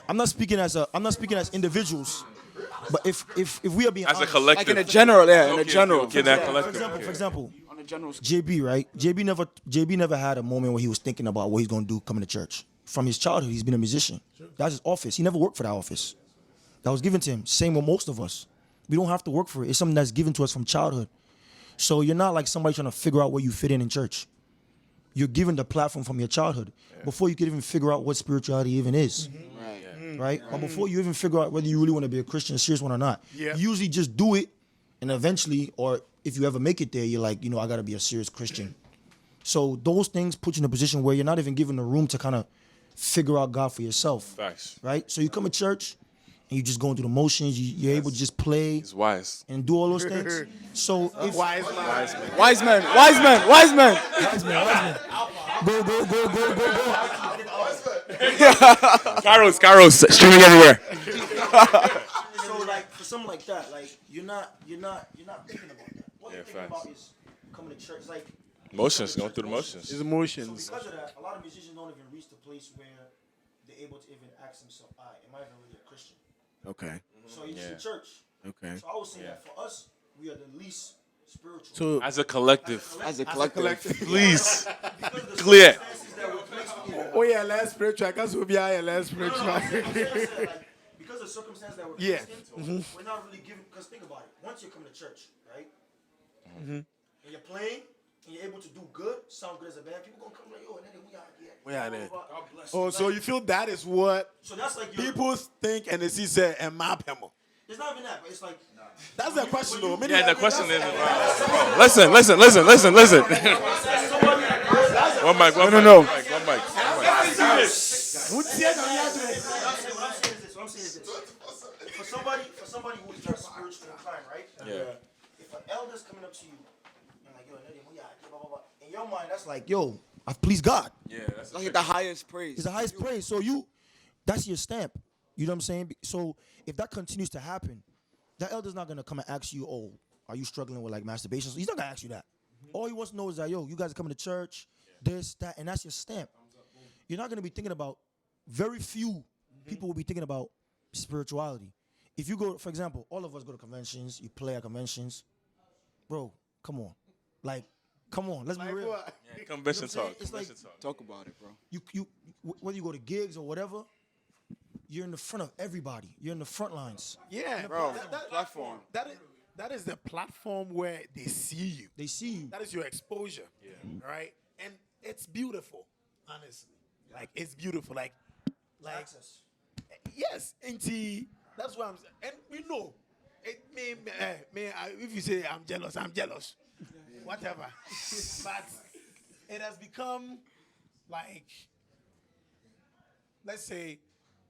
I'm not speaking as individuals. But if we are being As a honest, collective. Like in a general, yeah, in a Okay, general. okay, that collective. for example, On a general scale. JB, right? JB never had a moment where he was thinking about what he's gonna do coming to church. From his childhood, he's been a musician. That's his office. He never worked for that office. That was given to him. Same with most of us. We don't have to work for it. It's something that's given to us from childhood. So you're not like somebody trying to figure out where you fit in church. You're given the platform from your childhood before you could even figure out what spirituality even is. Right? Or before you even figure out whether you really want to be a Christian, a serious one or not. Yeah. You usually just do it, and eventually, or if you ever make it there, you're like, I got to be a serious Christian. So those things put you in a position where you're not even given the room to kind of figure out God for yourself. Facts. Right? So you come to church, and you just going through the motions. You're able to just play He's wise. and do all those things. So if wise man. Wise men. Kairos, streaming everywhere. So like for something like that, like you're not thinking about that. What you're thinking about is coming to church. It's like Motions, going through the motions. It's emotions. So because of that, a lot of musicians don't even reach the place where they're able to even ask themselves, am I even really a Christian? Okay. So you see church. Okay. So I was saying that for us, we are the least spiritual. So As a collective, As a collective. please, clear. oh yeah, less spiritual. I guess we'll be less spiritual. because the circumstance that we're Yeah. faced in, we're not really giving. Because think about it. Once you're coming to church, right? And you're playing, and you're able to do good, sound good as a band, people gonna come like, yo, and then we out here. We out there. God bless Oh, so you feel that is what So that's like your, people think and they see say and map him. It's not even that, but it's like. That's the question, though. Maybe Yeah, the question is, listen. One mic. No. One mic. What I'm saying is this. For somebody who is not spiritually inclined, right? Yeah. If an elder's coming up to you and like, yo, blah, blah, blah, in your mind, that's like, Yo, I've pleased God. Yeah, that's Like the highest praise. It's the highest praise. So that's your stamp. You know what I'm saying? So if that continues to happen, that elder's not gonna come and ask you, oh, are you struggling with like masturbation? So he's not gonna ask you that. All he wants to know is that, yo, you guys are coming to church, this, that, and that's your stamp. You're not gonna be thinking about, very few people will be thinking about spirituality. If you go, for example, all of us go to conventions, you play at conventions. Bro, come on. Like, come on, let's be real. Yeah, convention You know what I'm saying? talk. It's Convention like- talk. Talk about it, bro. You whether you go to gigs or whatever, you're in the front of everybody. You're in the front lines. Yeah, Bro, that platform. That is the platform where they see you. They see you. That is your exposure. Yeah. Right? And it's beautiful, honestly. Like, it's beautiful. Like Access. yes, that's what I'm saying. And we know. If you say I'm jealous. Whatever. But it has become like, let's say,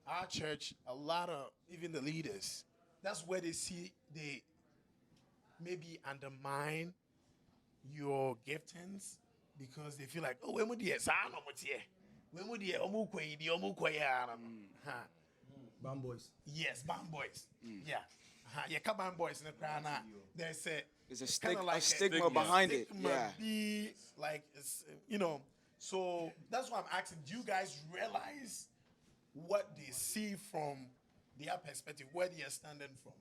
our church, a lot of, even the leaders, that's where they maybe undermine your giftings because they feel like, oh, when would you Bam boys. yes, band boys. Yeah. Yeah, band boys in the crowd. There's There's kinda a like stigma behind it. stigma Yeah. be like, it's, so that's why I'm asking, do you guys realize what they see from their perspective, where they are standing from?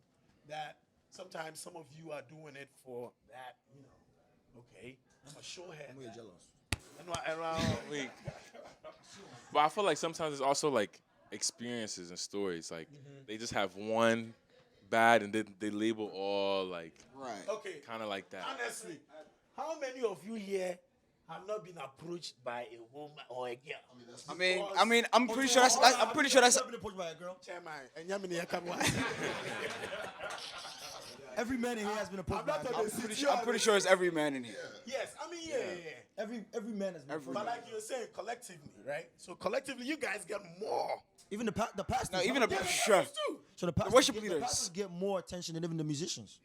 That sometimes some of you are doing it for that, okay, I'm a showhead. You're jealous. Wait. But I feel like sometimes it's also like experiences and stories. Like they just have one bad and then they label all like Right. Okay, kind of like that. honestly, how many of you here have not been approached by a woman or a girl? I'm pretty sure that's. I'm pretty sure that's. I've been approached by a girl. Chairman, and Yamini Yakamwa. Every man in here has been approached by a girl. I'm pretty sure it's every man in here. Yes, I mean, yeah. Every man has been approached. But like you're saying, collectively, right? So collectively, you guys get more. Even the pastors. No, even Yeah. sure. So the pastors, worship the leaders. pastors get more attention than even the musicians.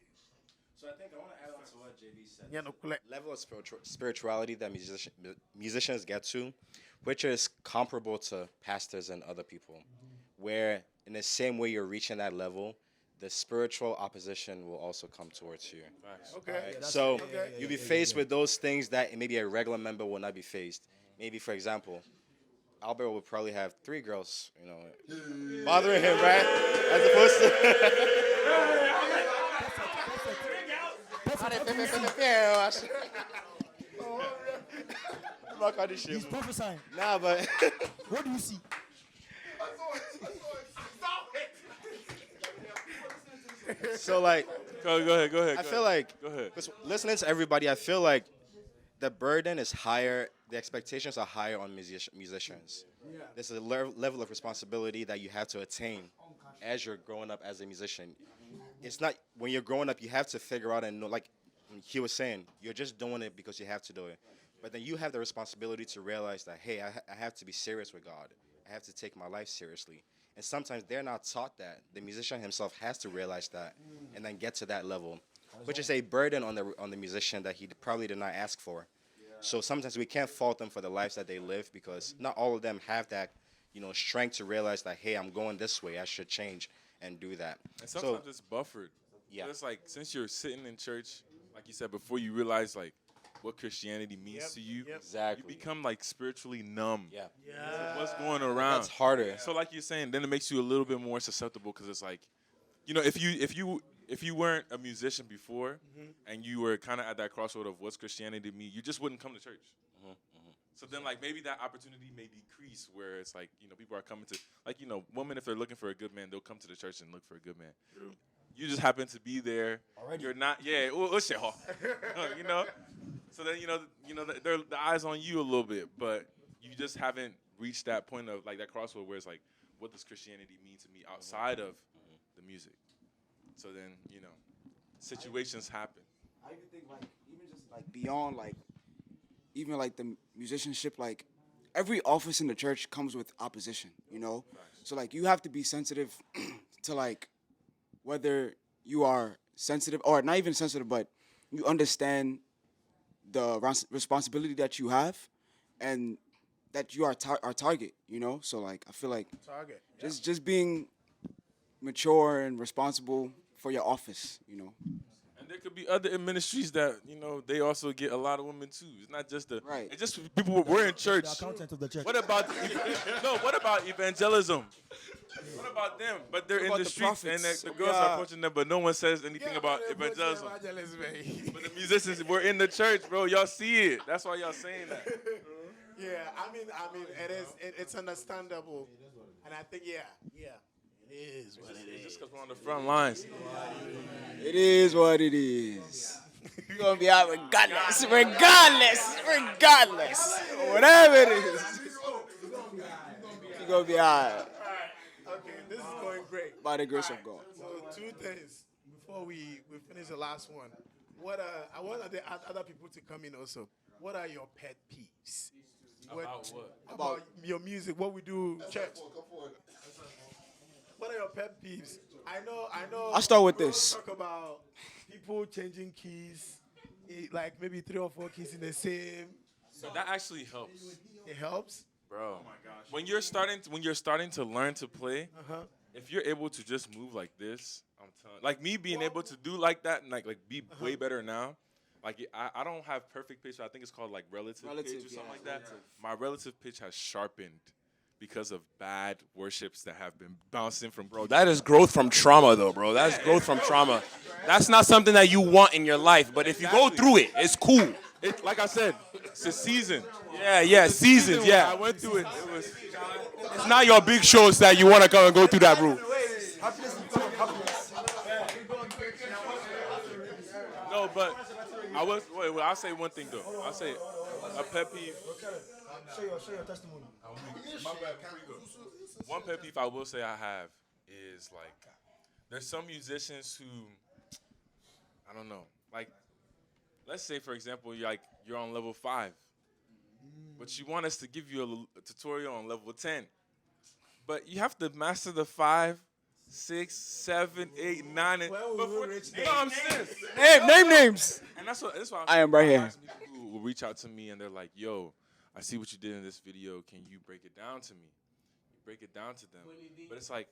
So I think I want to add on to what JB said. Yeah, no, collect. Level of spirituality that musicians get to, which is comparable to pastors and other people, where in the same way you're reaching that level, the spiritual opposition will also come towards you. Okay. So you'll be faced with those things that maybe a regular member will not be faced. Maybe, for example, Albert will probably have 3 girls, bothering him, right? As opposed to. He's prophesying. Nah, but What do you see? so like. Go ahead. I feel like, Go ahead. 'cause listening to everybody, I feel like the burden is higher, the expectations are higher on musicians. There's a level of responsibility that you have to attain as you're growing up as a musician. It's not, when you're growing up, you have to figure out and know, like he was saying, you're just doing it because you have to do it. But then you have the responsibility to realize that, hey, I have to be serious with God. I have to take my life seriously. And sometimes they're not taught that. The musician himself has to realize that and then get to that level, which is a burden on the musician that he probably did not ask for. So sometimes we can't fault them for the lives that they live because not all of them have that, strength to realize that, hey, I'm going this way. I should change and do that. And sometimes it's buffered. Yeah. It's like since you're sitting in church, like you said before, you realize like what Christianity means to you. Exactly. You become like spiritually numb. Yeah. To what's going around? That's harder. So like you're saying, then it makes you a little bit more susceptible because it's like, if you weren't a musician before and you were kind of at that crossroad of what's Christianity to me, you just wouldn't come to church. So then, like, maybe that opportunity may decrease where it's like, people are coming to, like, women, if they're looking for a good man, they'll come to the church and look for a good man. You just happen to be there. Already? You're not, yeah, shit, you know? So then, the eyes on you a little bit, but you just haven't reached that point of, like, that crossroad where it's like, what does Christianity mean to me outside of the music? So then, situations happen. I even think like even just like beyond like even like the musicianship, like every office in the church comes with opposition, you know? So like you have to be sensitive to like whether you are sensitive or not even sensitive, but you understand the responsibility that you have and that you are our target, you know? So like I feel like Target. just being mature and responsible for your office, you know? And there could be other ministries that, they also get a lot of women too. It's not just the Right. It's just people we're in church. The accountant of the church. What about what about evangelism? What about them? But they're in about the the streets prophets? and the girls are approaching them, but no one says anything about evangelism. But the musicians, we're in the church, bro. Y'all see it. That's why y'all saying that. Yeah, I mean, it's understandable, and I think, yeah, it is what it It's is. just because we're on the front lines. It is what it is. You're gonna be out regardless. Whatever it is. You're gonna be out Okay, this is going great. by the grace of God. So two things before we finish the last one. I want the other people to come in also. What are your pet peeves? About what? About your music, what we do, church. Come forward. What are your pet peeves? I know. I'll start with we this. Talk about people changing keys, like maybe 3 or 4 keys in the same. So that actually helps, It helps. bro. Oh my gosh. When you're starting to learn to play, if you're able to just move like this, I'm telling, like me being able to do like that and like be way better now. Like I don't have perfect pitch. I think it's called like relative pitch or something like that. My relative pitch has sharpened because of bad worships that have been bouncing from Bro, that is growth from trauma, though, bro. That's growth from trauma. That's not something that you want in your life, but if you go through it, it's cool. It, like I said, it's a season. Yeah, seasons, I yeah. went through it. It was It's not your big shows that you want to come and go through that, bro. no, but I'll say one thing though. I'll say a pet peeve. Show your testimony. My bad. Here we go. One pet peeve I will say I have is like there's some musicians who I don't know. Like let's say for example you're on level 5, but you want us to give you a tutorial on level 10, but you have to master the 5, 6, 7, 8, 9, and Well, we will reach you there. know what I'm saying? Name names. And that's what I am right here. asking people who will reach out to me and they're like, "Yo, I see what you did in this video. Can you break it down to me?" You break it down to them, but it's like,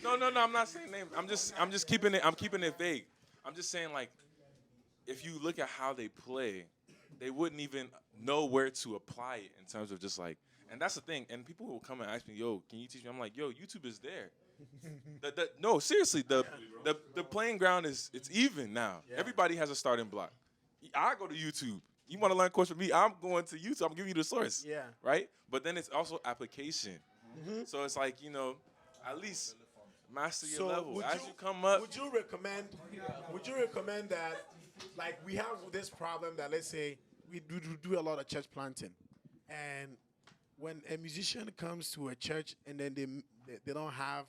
no. I'm not saying names. I'm just keeping it. I'm keeping it vague. I'm just saying like, if you look at how they play, they wouldn't even know where to apply it in terms of just like. And that's the thing. And people will come and ask me, "Yo, can you teach me?" I'm like, "Yo, YouTube is there." No, seriously, the playing ground it's even now. Everybody has a starting block. I go to YouTube. You want to learn course from me? I'm going to YouTube. I'm giving you the source. Yeah. Right? But then it's also application. So it's like, at least master your level. As you come up. Would you recommend that, like, we have this problem that, let's say, we do a lot of church planting, and when a musician comes to a church and then they don't have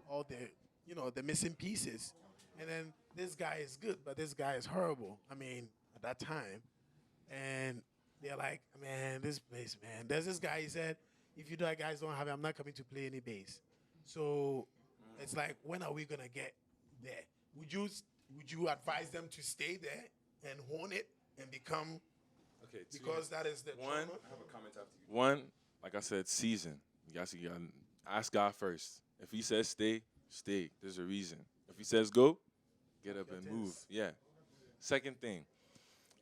all the missing pieces, and then this guy is good, but this guy is horrible. I mean, at that time, and they're like, "Man, this place, man." There's this guy. He said, "If you guys don't have it, I'm not coming to play any bass." So it's like, when are we gonna get there? Would you advise them to stay there and hone it and become? Okay, Because that is the one. trauma. I have a comment after you. One, like I said, season. You gotta ask God first. If He says stay, stay. There's a reason. If He says go, get up and move. Yeah. Second thing,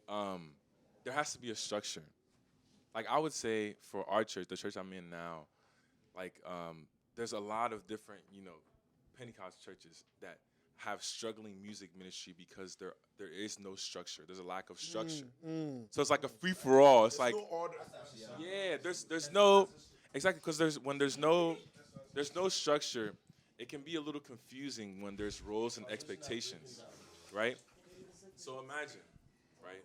there has to be a structure. Like I would say for our church, the church I'm in now, like there's a lot of different, Pentecost churches that have struggling music ministry because there is no structure. There's a lack of structure. So it's like a free for all. It's like yeah, there's no exactly because there's no structure. It can be a little confusing when there's roles and expectations, right? So imagine, right?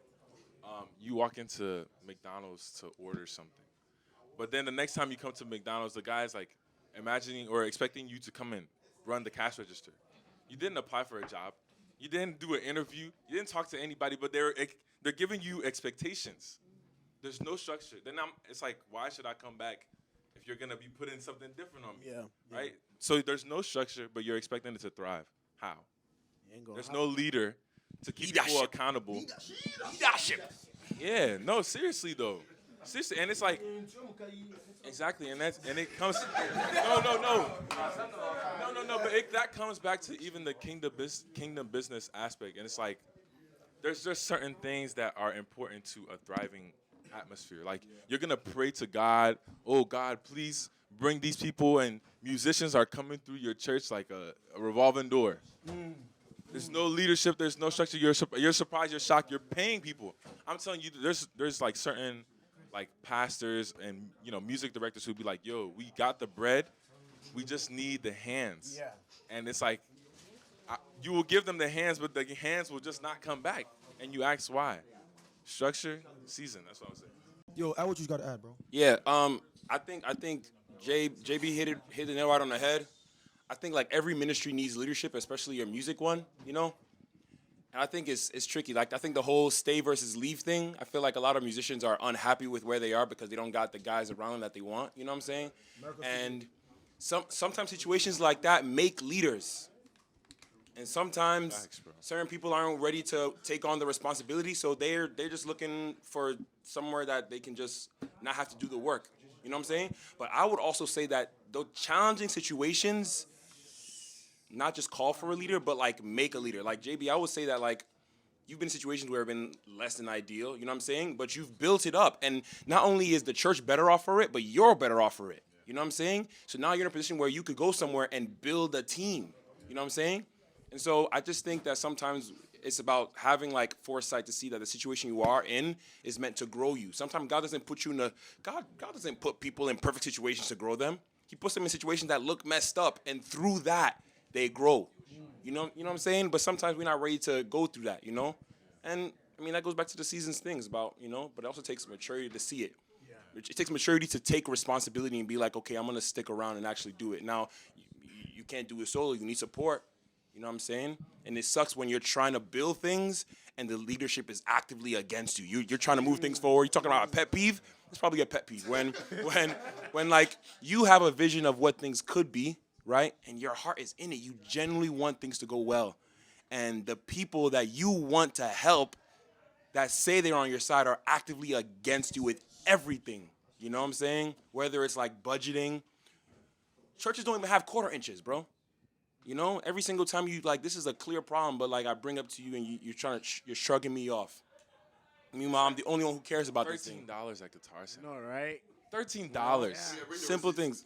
You walk into McDonald's to order something, but then the next time you come to McDonald's, the guy's like imagining or expecting you to come in, run the cash register. You didn't apply for a job. You didn't do an interview. You didn't talk to anybody, but they're giving you expectations. There's no structure. Then it's like, why should I come back if you're gonna be putting something different on me? Yeah. Right? So there's no structure, but you're expecting it to thrive. How? Ain't gonna There's happen. no leader to keep people accountable. Leadership. Yeah, no, seriously though. Seriously, and it's like exactly, and it comes no, but that comes back to even the kingdom business aspect, and it's like there's just certain things that are important to a thriving atmosphere. Like you're gonna pray to God, oh God, please bring these people, and musicians are coming through your church like a revolving door. There's no leadership. There's no structure. You're surprised. You're shocked. You're paying people. I'm telling you, there's like certain like pastors and music directors who be like, yo, we got the bread. We just need the hands. Yeah. And it's like you will give them the hands, but the hands will just not come back. And you ask why? Structure, season. That's what I'm saying. Yo, add what you got to add, bro. Yeah, I think JB hit the nail right on the head. I think like every ministry needs leadership, especially your music one, And I think it's tricky. Like I think the whole stay versus leave thing, I feel like a lot of musicians are unhappy with where they are because they don't got the guys around them that they want, you know what I'm saying? And sometimes situations like that make leaders. And sometimes Facts, bro. certain people aren't ready to take on the responsibility, so they're just looking for somewhere that they can just not have to do the work. You know what I'm saying? But I would also say that the challenging situations not just call for a leader, but like make a leader. Like JB, I would say that like you've been in situations where it's been less than ideal, you know what I'm saying? But you've built it up. And not only is the church better off for it, but you're better off for it. You know what I'm saying? So now you're in a position where you could go somewhere and build a team. You know what I'm saying? And so I just think that sometimes it's about having like foresight to see that the situation you are in is meant to grow you. Sometimes God doesn't put you in God doesn't put people in perfect situations to grow them. He puts them in situations that look messed up, and through that they grow. You know what I'm saying? But sometimes we're not ready to go through that, And I mean that goes back to the seasons things about, but it also takes maturity to see it. It takes maturity to take responsibility and be like, okay, I'm gonna stick around and actually do it. Now, you can't do it solo. You need support. You know what I'm saying? And it sucks when you're trying to build things and the leadership is actively against you. You're trying to move things forward. You're talking about a pet peeve. It's probably a pet peeve when like you have a vision of what things could be, right? And your heart is in it. You genuinely want things to go well. And the people that you want to help that say they're on your side are actively against you with everything. You know what I'm saying? Whether it's like budgeting. Churches don't even have quarter inches, bro. Every single time you like, this is a clear problem, but like I bring up to you and you're shrugging me off. Meanwhile, I'm the only one who cares about this thing. $13 at Guitar Center. No, right? $13. Simple things.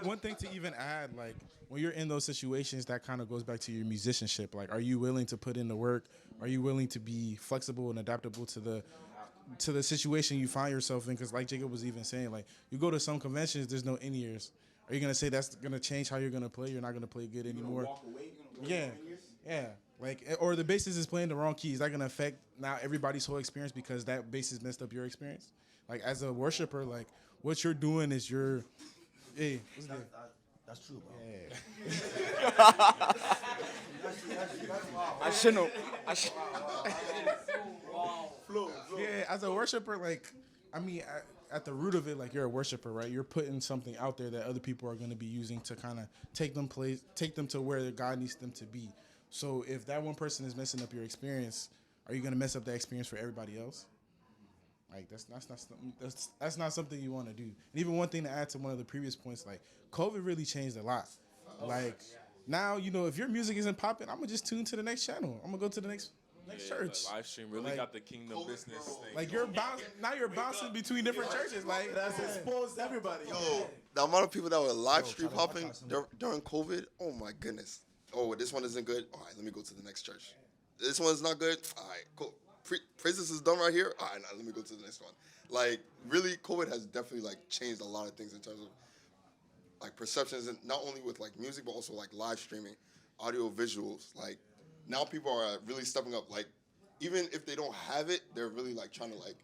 One thing to even add, like when you're in those situations, that kind of goes back to your musicianship. Like, are you willing to put in the work? Are you willing to be flexible and adaptable to the situation you find yourself in? Because like Jacob was even saying, like you go to some conventions, there's no in-ears. Are you gonna say that's gonna change how you're gonna play? You're not gonna play good anymore. Yeah. Like, or the bassist is playing the wrong key. Is that gonna affect now everybody's whole experience because that bassist messed up your experience? Like as a worshiper, like what you're doing is hey, what's that? That's true, bro. I should know. Yeah, as a worshiper, like, I mean, at the root of it, like, you're a worshiper, right? You're putting something out there that other people are going to be using to kind of take them to where God needs them to be. So if that one person is messing up your experience, are you going to mess up that experience for everybody else? Like, that's not something you want to do. And even one thing to add to one of the previous points, like, COVID really changed a lot. Like, now, if your music isn't popping, I'm going to just tune to the next channel. I'm going to go to the next. next Yeah, church. live stream really Like- got the kingdom business thing. Like you're bouncing now. You're bouncing between different churches. Like that's exposed everybody. Yo, the amount of people that were live stream hopping during COVID, oh my goodness. Oh, this one isn't good. All right, let me go to the next church. This one's not good. All right, cool. Praises is done right here. All right, now let me go to the next one. Like, really, COVID has definitely, like, changed a lot of things in terms of, like, perceptions, and not only with, like, music, but also, like, live streaming, audio visuals. Like, now people are really stepping up. Like, even if they don't have it, they're really, like, trying to, like,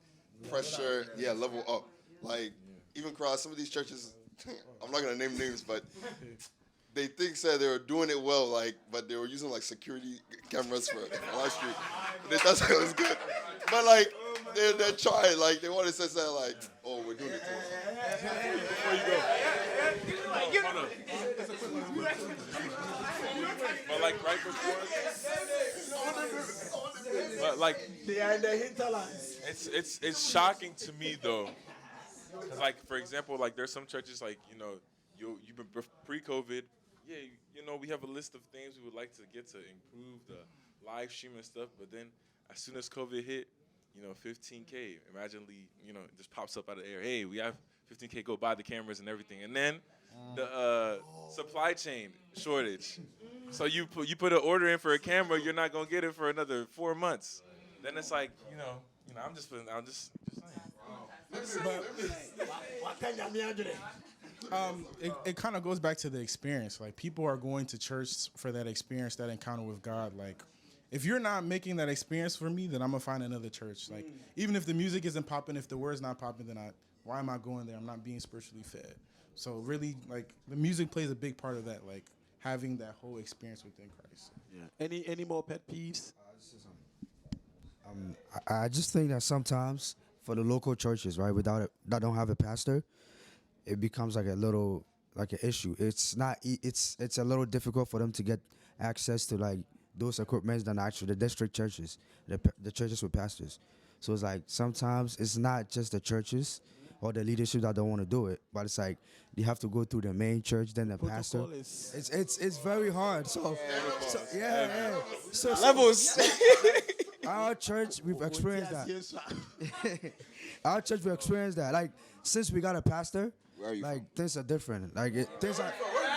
pressure, level up. Like, even across some of these churches, I'm not going to name names, but they said they were doing it well, like, but they were using, like, security cameras for live stream. They thought it was good. But, like, they're trying, like, they want to say something like, oh, we're doing it too. Before you go. Hold on. But like right before, but like They are in the hinterlands. it's shocking to me though. 'Cause like for example, like there's some churches like you've been pre-COVID. Yeah, we have a list of things we would like to get to improve the live stream and stuff. But then as soon as COVID hit, 15K. Imagine it just pops up out of the air. Hey, we have 15K. Go buy the cameras and everything. And then the supply chain shortage. So you put an order in for a camera, you're not gonna get it for another 4 months. Then it's like I'm just saying. It kind of goes back to the experience. Like people are going to church for that experience, that encounter with God. Like if you're not making that experience for me, then I'm gonna find another church. Like even if the music isn't popping, if the word's not popping, then why am I going there? I'm not being spiritually fed. So really, like the music plays a big part of that. Like having that whole experience within Christ. Yeah. Any more pet peeves? I just think that sometimes for the local churches, right, that don't have a pastor, it becomes like an issue. It's not. It's a little difficult for them to get access to like those equipments than actually the district churches, the churches with pastors. So it's like sometimes it's not just the churches or the leadership that don't want to do it, but it's like you have to go through the main church, then the pastor. It's very hard. So yeah. So Levels. Our church, we've experienced that. Our church, we experienced that. Like since we got a pastor, Where are you like things are different. Like things are.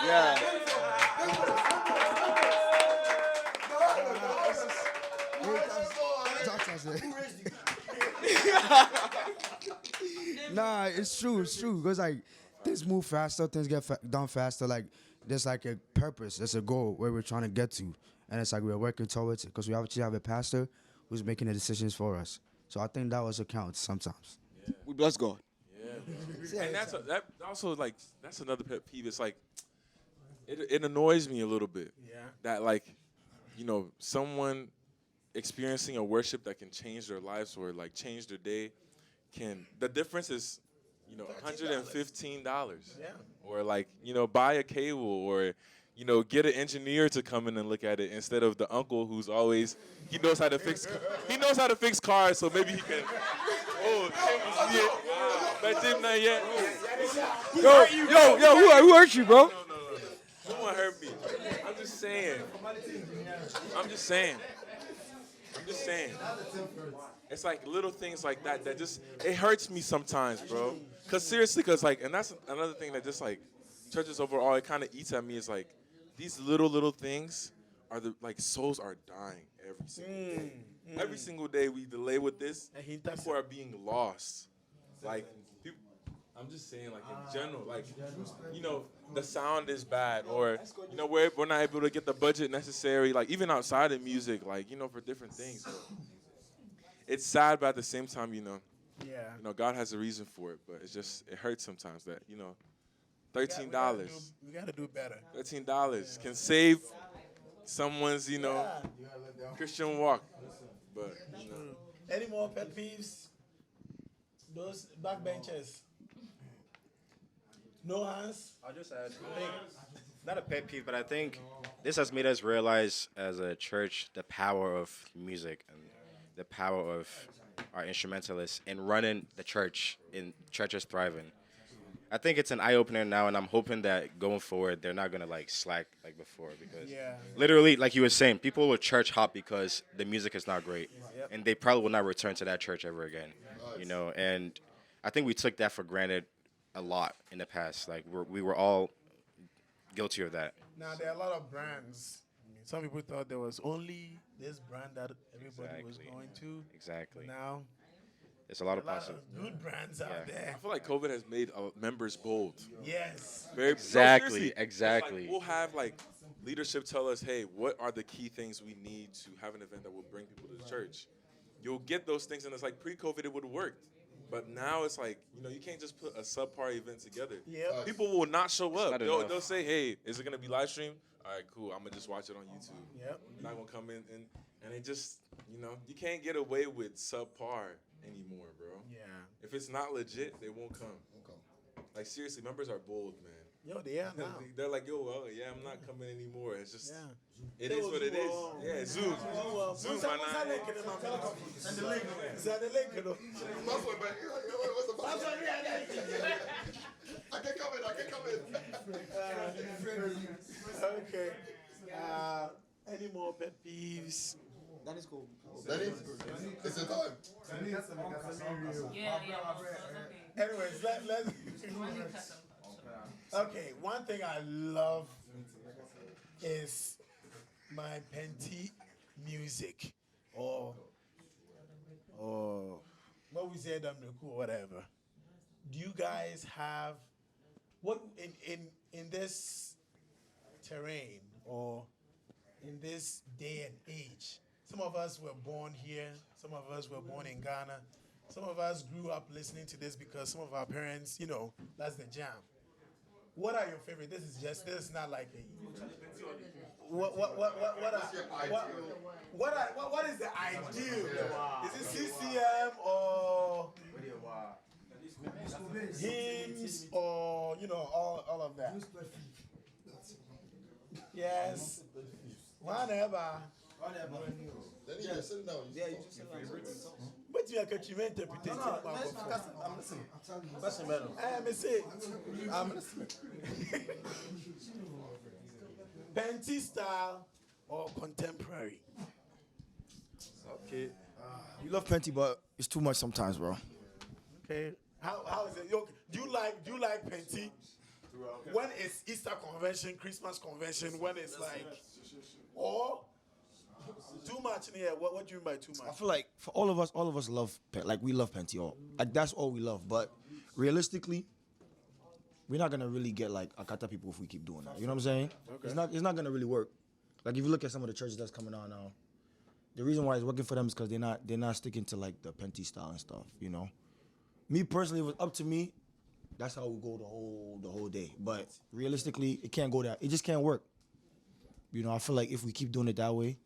Yeah. Nah, it's true. Because like things move faster, things get done faster. Like there's like a purpose, there's a goal where we're trying to get to, and it's like we're working towards it because we actually have a pastor who's making the decisions for us. So I think that also counts sometimes. We bless God. And that's that's another pet peeve. It's like it annoys me a little bit. Yeah. That like someone experiencing a worship that can change their lives or like change their day the difference is $115. Yeah. Or like buy a cable or get an engineer to come in and look at it instead of the uncle who's always he knows how to fix cars, so maybe he can. Oh, you see it? That Jim not yet. Yo, who hurt you, bro? No. No one hurt me. I'm just saying. It's like little things like that just it hurts me sometimes, bro. Cause seriously, and that's another thing that just like churches overall, it kind of eats at me. Is like these little things are souls are dying every single day. Every single day we delay with this, people are being lost. Like people, I'm just saying, like in general, like the sound is bad, or we're not able to get the budget necessary. Like even outside of music, like for different things. It's sad, but at the same time, God has a reason for it. But it hurts sometimes that $13. We gotta do better. $13 can save someone's Christian walk. But Any more pet peeves? Those backbenchers. No hands. I'll just add, not a pet peeve, but I think this has made us realize as a church the power of music and the power of our instrumentalists in running the church in churches thriving. I think it's an eye opener now, and I'm hoping that going forward they're not gonna like slack like before because literally, like you were saying, people will church hop because the music is not great, and they probably will not return to that church ever again. You know, and I think we took that for granted a lot in the past. Like we were all guilty of that. Now there are a lot of brands. I mean, some people thought there was only this brand that everybody was Exactly. going to. Exactly. Now There's a lot of a lot possible. of good brands out there. I feel like COVID has made members bold. Yes. Very Exactly, no, seriously. exactly. It's like, we'll have like leadership tell us, hey, what are the key things we need to have an event that will bring people to the church? You'll get those things, and it's like pre-COVID it would have worked. But now it's like, you can't just put a subpar event together. Yep. People will not show up. not They'll enough. say, hey, is it going to be live streamed? All right, cool. I'm going to just watch it on YouTube. Yep. I'm not going to come in. And it just, you can't get away with subpar anymore, bro. Yeah. If it's not legit, they won't come. Like, seriously, members are bold, man. Yo, they are now. They're like, yo, well, yeah, I'm not coming anymore. It's just, Yeah. it is what it is. Yeah, Zoom. Zoom, man. Send the link. Send the link. Password, man. What's the password? I can come in. Okay. Any more pet peeves? That is cool. Danny, it's your time. Yeah. Anyways, let's. Okay, one thing I love is my Penti music, or what we say, or whatever. Do you guys have what in this terrain or in this day and age? Some of us were born here. Some of us were born in Ghana. Some of us grew up listening to this because some of our parents, that's the jam. What are your favorite? This is not like a. What is the ideal? Is it CCM or hymns or all of that? Yes. Whatever. Danny, you're sitting down. Yeah, you just said But you are catching me interpretation. I'm listening. Listen, man. Me say, I'm listening. Penti style or contemporary? Okay. You love plenty, but it's too much sometimes, bro. Okay. How is it? Do you like Penti? When it's Easter convention, Christmas convention, when it's like, or too much in here? What do you mean by too I much? feel like for all of us love we love Penti, or like that's all we love. But realistically, we're not gonna really get like Akata people if we keep doing that. You know what I'm saying? Okay. It's not gonna really work. Like if you look at some of the churches that's coming on now, the reason why it's working for them is because they're not sticking to like the Penti style and stuff. Me personally, if it was up to me, that's how we go the whole day. But realistically, it can't go that. It just can't work. I feel like if we keep doing it that way,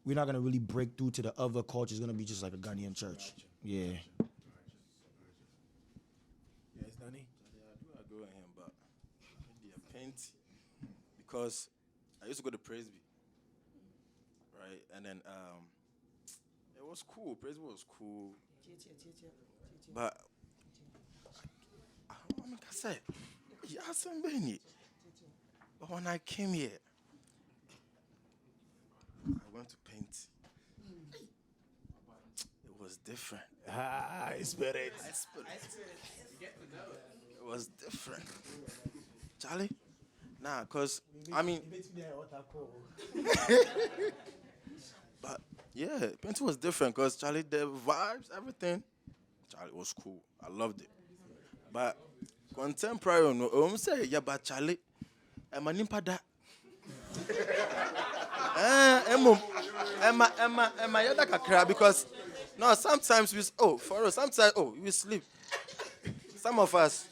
we're not gonna really break through to the other culture. It's gonna be just like a Ghanaian church. Yeah. Yes, Danny. I do agree with him, but the Penti, because I used to go to Presby, right? And then it was cool. Presby was cool, but like I said, he hasn't been it. But when I came here, I went to Penti. It was different. Spirit. It was different. Charlie? Nah, because, I mean, but yeah, Penti was different because, Charlie, the vibes, everything, Charlie, was cool. I loved it. But contemporary, no, say, yeah, but Charlie, I'm an impada. Emma, yada kakra because no, sometimes we sleep. Some of us,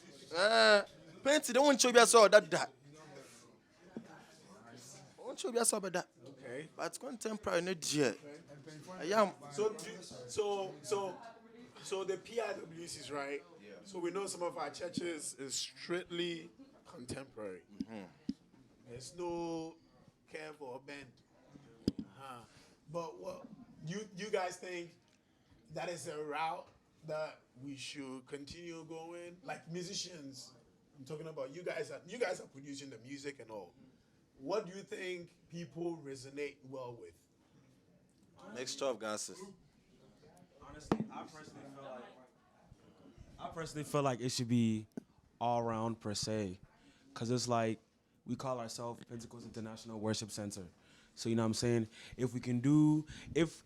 Penti, don't want to be a sort that. Don't you be a sort that. Okay. But contemporary, not yet. I am. So the PIWs is right. Yeah. So we know some of our churches is strictly contemporary. Mm-hmm. There's no curve or bend. But what you guys think that is a route that we should continue going? Like musicians, I'm talking about you guys. You guys are producing the music and all. What do you think people resonate well with? Mixture of gases. Honestly, I personally feel like it should be all around per se, cause it's like we call ourselves Pentecost International Worship Center. So you know what I'm saying? If we can do, if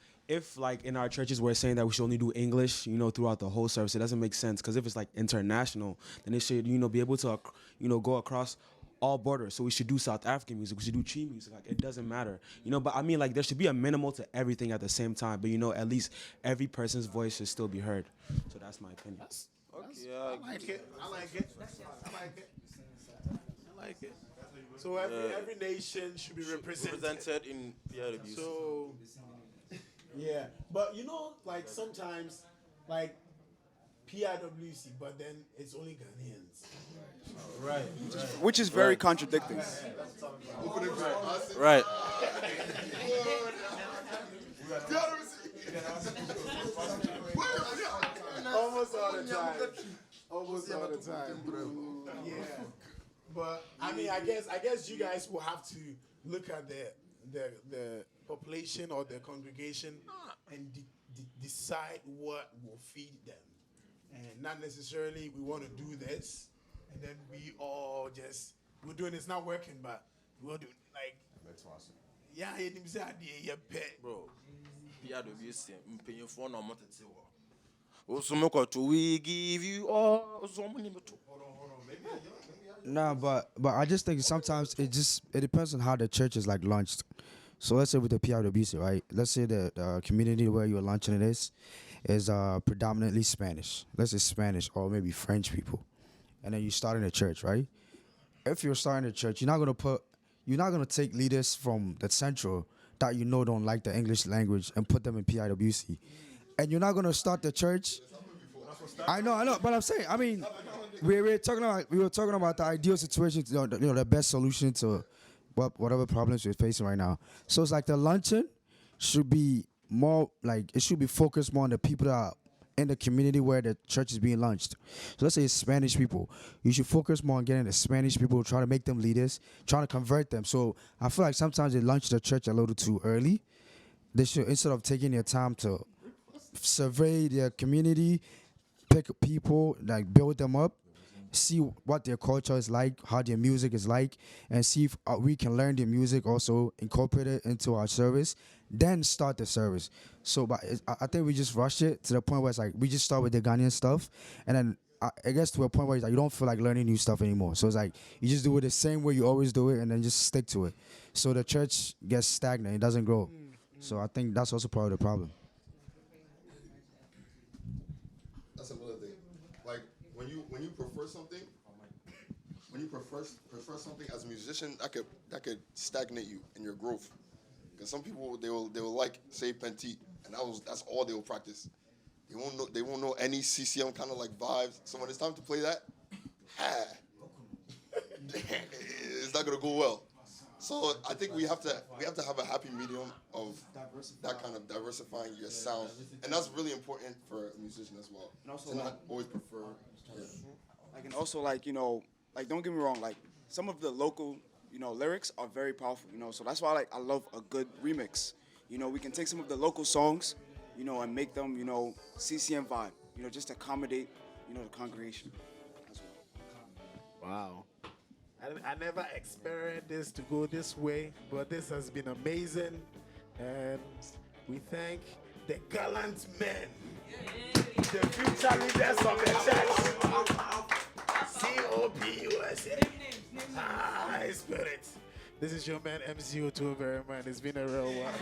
like in our churches we're saying that we should only do English, you know, throughout the whole service, it doesn't make sense. Cause if it's like international, then it should, you know, be able to, you know, go across all borders. So we should do South African music. We should do Chi music. Like it doesn't matter, you know. But I mean, like there should be a minimal to everything at the same time. But you know, at least every person's voice should still be heard. So that's my opinion. Yeah, I like it. I like it. I like it. I like it. So every nation should be represented in PRWC. So yeah, but you know, like sometimes, like PIWC, but then it's only Ghanaians. Right. Which is very contradicting. Right. Almost all the time. Almost all the time. Yeah. But I mean, I guess you guys will have to look at the population or the congregation and decide what will feed them, and not necessarily we want to do this, and then we all just we're doing it's not working, but we'll do like. Yeah, you didn't say yeah, pet. Bro, PRWC, paying for no more to we give you all so many. Nah, but I just think sometimes it depends on how the church is like launched. So let's say with the PRWC, right? Let's say the community where you're launching it is predominantly Spanish. Let's say Spanish or maybe French people, and then you start in a church, right? If you're starting a church, you're not gonna take leaders from the central that you know don't like the English language and put them in PIWC. And you're not gonna start the church. I know, but I'm saying, I mean, we were talking about the ideal situation, the best solution to whatever problems we're facing right now. So it's like the luncheon should be more like it should be focused more on the people that are in the community where the church is being launched. So let's say it's Spanish people. You should focus more on getting the Spanish people, try to make them leaders, trying to convert them. So I feel like sometimes they launch the church a little too early. They should, instead of taking their time to survey their community, pick people, like build them up, see what their culture is like, how their music is like, and see if we can learn their music, also incorporate it into our service, then start the service. So, but I think we just rushed it to the point where it's like we just start with the Ghanaian stuff, and then I guess to a point where it's like you don't feel like learning new stuff anymore. So it's like you just do it the same way you always do it, and then just stick to it. So the church gets stagnant; it doesn't grow. So I think that's also part of the problem. That's another thing. Like when you prefer something, something as a musician, that could stagnate you in your growth. Because some people they will like say Penti, and that's all they will practice. They won't know any CCM kind of like vibes. So when it's time to play that, it's not gonna go well. So I think we have to have a happy medium of that kind of diversifying your sound, and that's really important for a musician as well. And also to not always prefer. Yeah. Like, and also, like, you know, like, don't get me wrong, like, some of the local, you know, lyrics are very powerful, you know, so that's why, like, I love a good remix. You know, we can take some of the local songs, you know, and make them, you know, CCM vibe, you know, just to accommodate, you know, the congregation as well. Wow. I never experienced this to go this way, but this has been amazing. And we thank the gallant men, the future leaders of the church, COPUSA. High Spirit. This is your man, MC Otto, very man. It's been a real one.